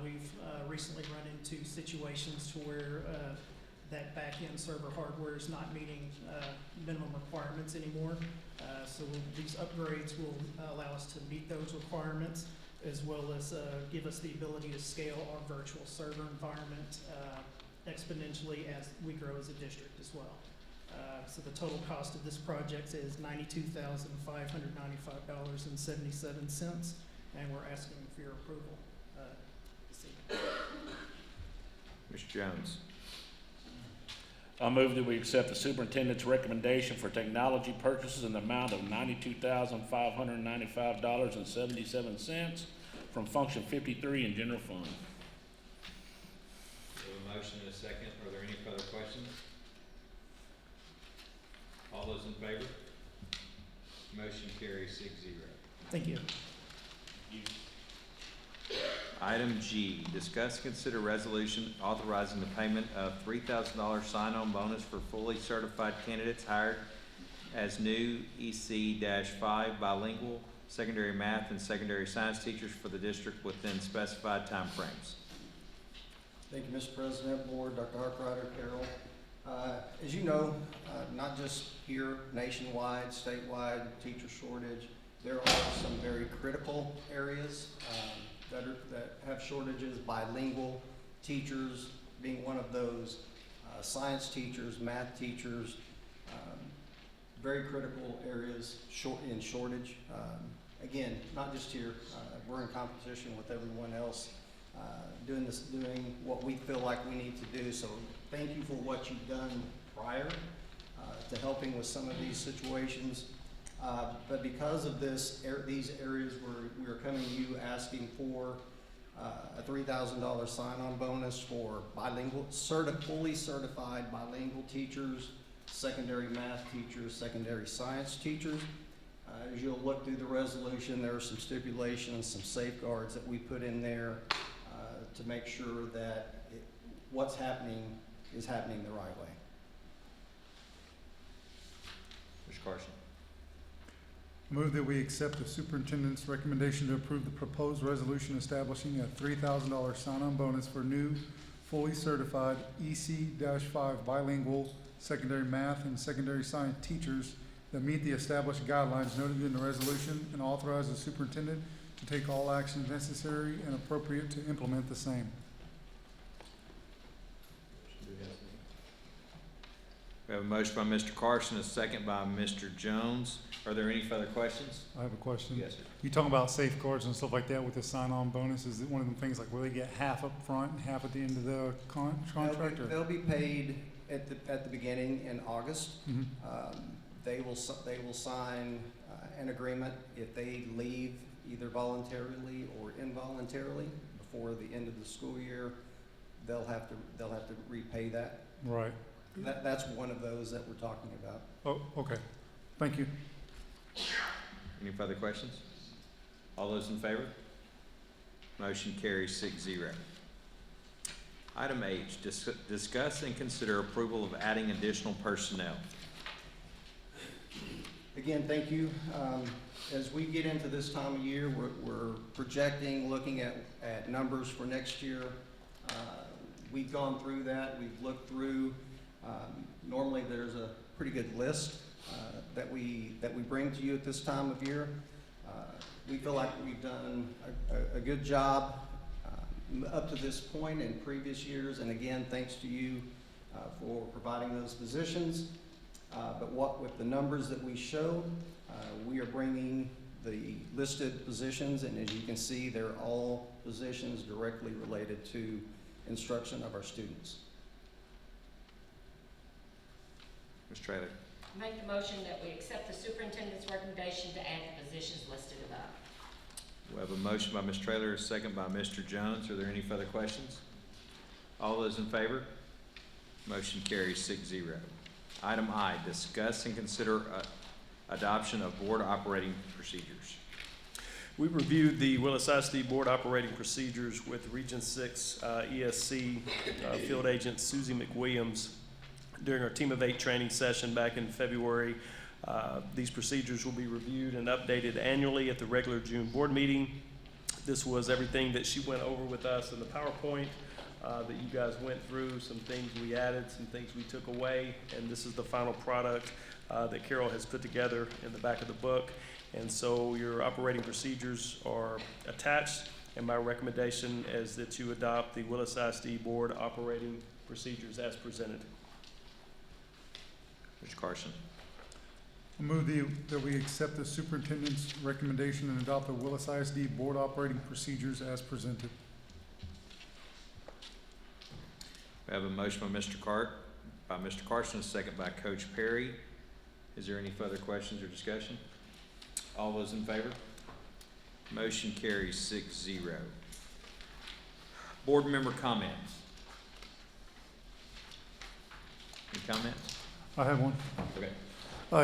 We've recently run into situations to where that back-end server hardware is not meeting minimum requirements anymore. So these upgrades will allow us to meet those requirements, as well as give us the ability to scale our virtual server environment exponentially as we grow as a district as well. So the total cost of this project is $92,595.77, and we're asking for your approval this evening. Mr. Jones. I move that we accept the superintendent's recommendation for technology purchases in the amount of $92,595.77 from Function 53 in general fund. We have a motion and a second. Are there any further questions? All those in favor? Motion carries 6-0. Thank you. Item G, discuss, consider resolution authorizing the payment of $3,000 sign-on bonus for fully certified candidates hired as new EC-5 bilingual secondary math and secondary science teachers for the district within specified timeframes. Thank you, Mr. President, Board, Dr. Harkrider, Carol. As you know, not just here, nationwide, statewide, teacher shortage, there are some very critical areas that have shortages, bilingual teachers being one of those, science teachers, math teachers, very critical areas in shortage. Again, not just here, we're in competition with everyone else doing what we feel like we need to do. So thank you for what you've done prior to helping with some of these situations. But because of these areas where we are coming to you asking for a $3,000 sign-on bonus for bilingual, fully certified bilingual teachers, secondary math teachers, secondary science teachers. As you'll look through the resolution, there are some stipulations, some safeguards that we put in there to make sure that what's happening is happening the right way. Mr. Carson. Move that we accept the superintendent's recommendation to approve the proposed resolution establishing a $3,000 sign-on bonus for new, fully certified EC-5 bilingual secondary math and secondary science teachers that meet the established guidelines noted in the resolution, and authorize the superintendent to take all actions necessary and appropriate to implement the same. We have a motion by Mr. Carson, a second by Mr. Jones. Are there any further questions? I have a question. Yes, sir. You talking about safeguards and stuff like that with the sign-on bonus? Is it one of them things like where they get half up front and half at the end of the contract? Or? They'll be paid at the beginning in August. Mhm. They will sign an agreement if they leave either voluntarily or involuntarily before the end of the school year. They'll have to repay that. Right. That's one of those that we're talking about. Oh, okay. Thank you. Any further questions? All those in favor? Motion carries 6-0. Item H, discuss and consider approval of adding additional personnel. Again, thank you. As we get into this time of year, we're projecting, looking at numbers for next year. We've gone through that. We've looked through. Normally, there's a pretty good list that we bring to you at this time of year. We feel like we've done a good job up to this point in previous years, and again, thanks to you for providing those positions. But with the numbers that we show, we are bringing the listed positions, and as you can see, they're all positions directly related to instruction of our students. Ms. Traylor. Make the motion that we accept the superintendent's recommendation to add the positions listed above. We have a motion by Ms. Traylor, a second by Mr. Jones. Are there any further questions? All those in favor? Motion carries 6-0. Item I, discuss and consider adoption of board operating procedures. We reviewed the Willis ISD board operating procedures with Region 6 ESC field agent Susie McWilliams during our Team of 8 training session back in February. These procedures will be reviewed and updated annually at the regular June board meeting. This was everything that she went over with us in the PowerPoint that you guys went through, some things we added, some things we took away, and this is the final product that Carol has put together in the back of the book. And so your operating procedures are attached, and my recommendation is that you adopt the Willis ISD board operating procedures as presented. Mr. Carson. I move that we accept the superintendent's recommendation and adopt the Willis ISD board operating procedures as presented. We have a motion by Mr. Carson, a second by Coach Perry. Is there any further questions or discussion? All those in favor? Motion carries 6-0. Board member comments. Any comments? I have one. Okay.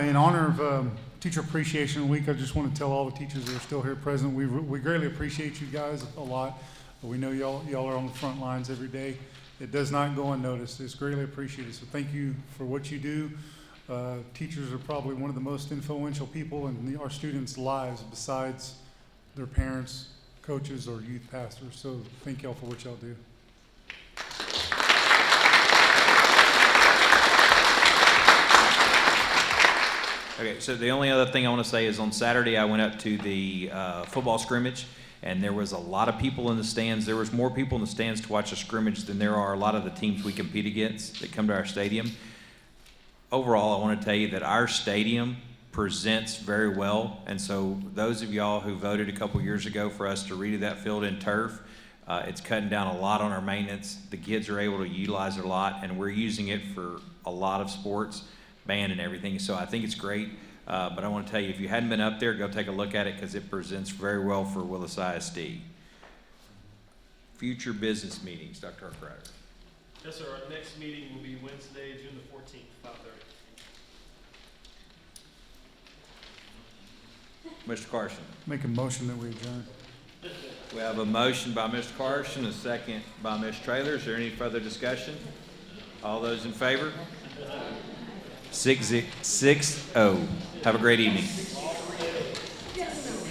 In honor of Teacher Appreciation Week, I just want to tell all the teachers that are still here present, we greatly appreciate you guys a lot. We know y'all are on the front lines every day. It does not go unnoticed. It's greatly appreciated. So thank you for what you do. Teachers are probably one of the most influential people in our students' lives besides their parents, coaches, or youth pastors. So thank y'all for what y'all do. Okay, so the only other thing I want to say is on Saturday I went up to the football scrimmage, and there was a lot of people in the stands. There was more people in the stands to watch a scrimmage than there are a lot of the teams we compete against that come to our stadium. Overall, I want to tell you that our stadium presents very well, and so those of y'all who voted a couple years ago for us to redo that field in turf, it's cutting down a lot on our maintenance. The kids are able to utilize it a lot, and we're using it for a lot of sports, band and everything, so I think it's great. But I want to tell you, if you hadn't been up there, go take a look at it because it presents very well for Willis ISD. Future business meetings, Dr. Harkrider. Yes, sir. Our next meeting will be Wednesday, June the 14th, 5:30. Mr. Carson. Make a motion that we adjourn. We have a motion by Mr. Carson, a second by Ms. Traylor. Is there any further discussion? All those in favor? 6-0. Have a great evening.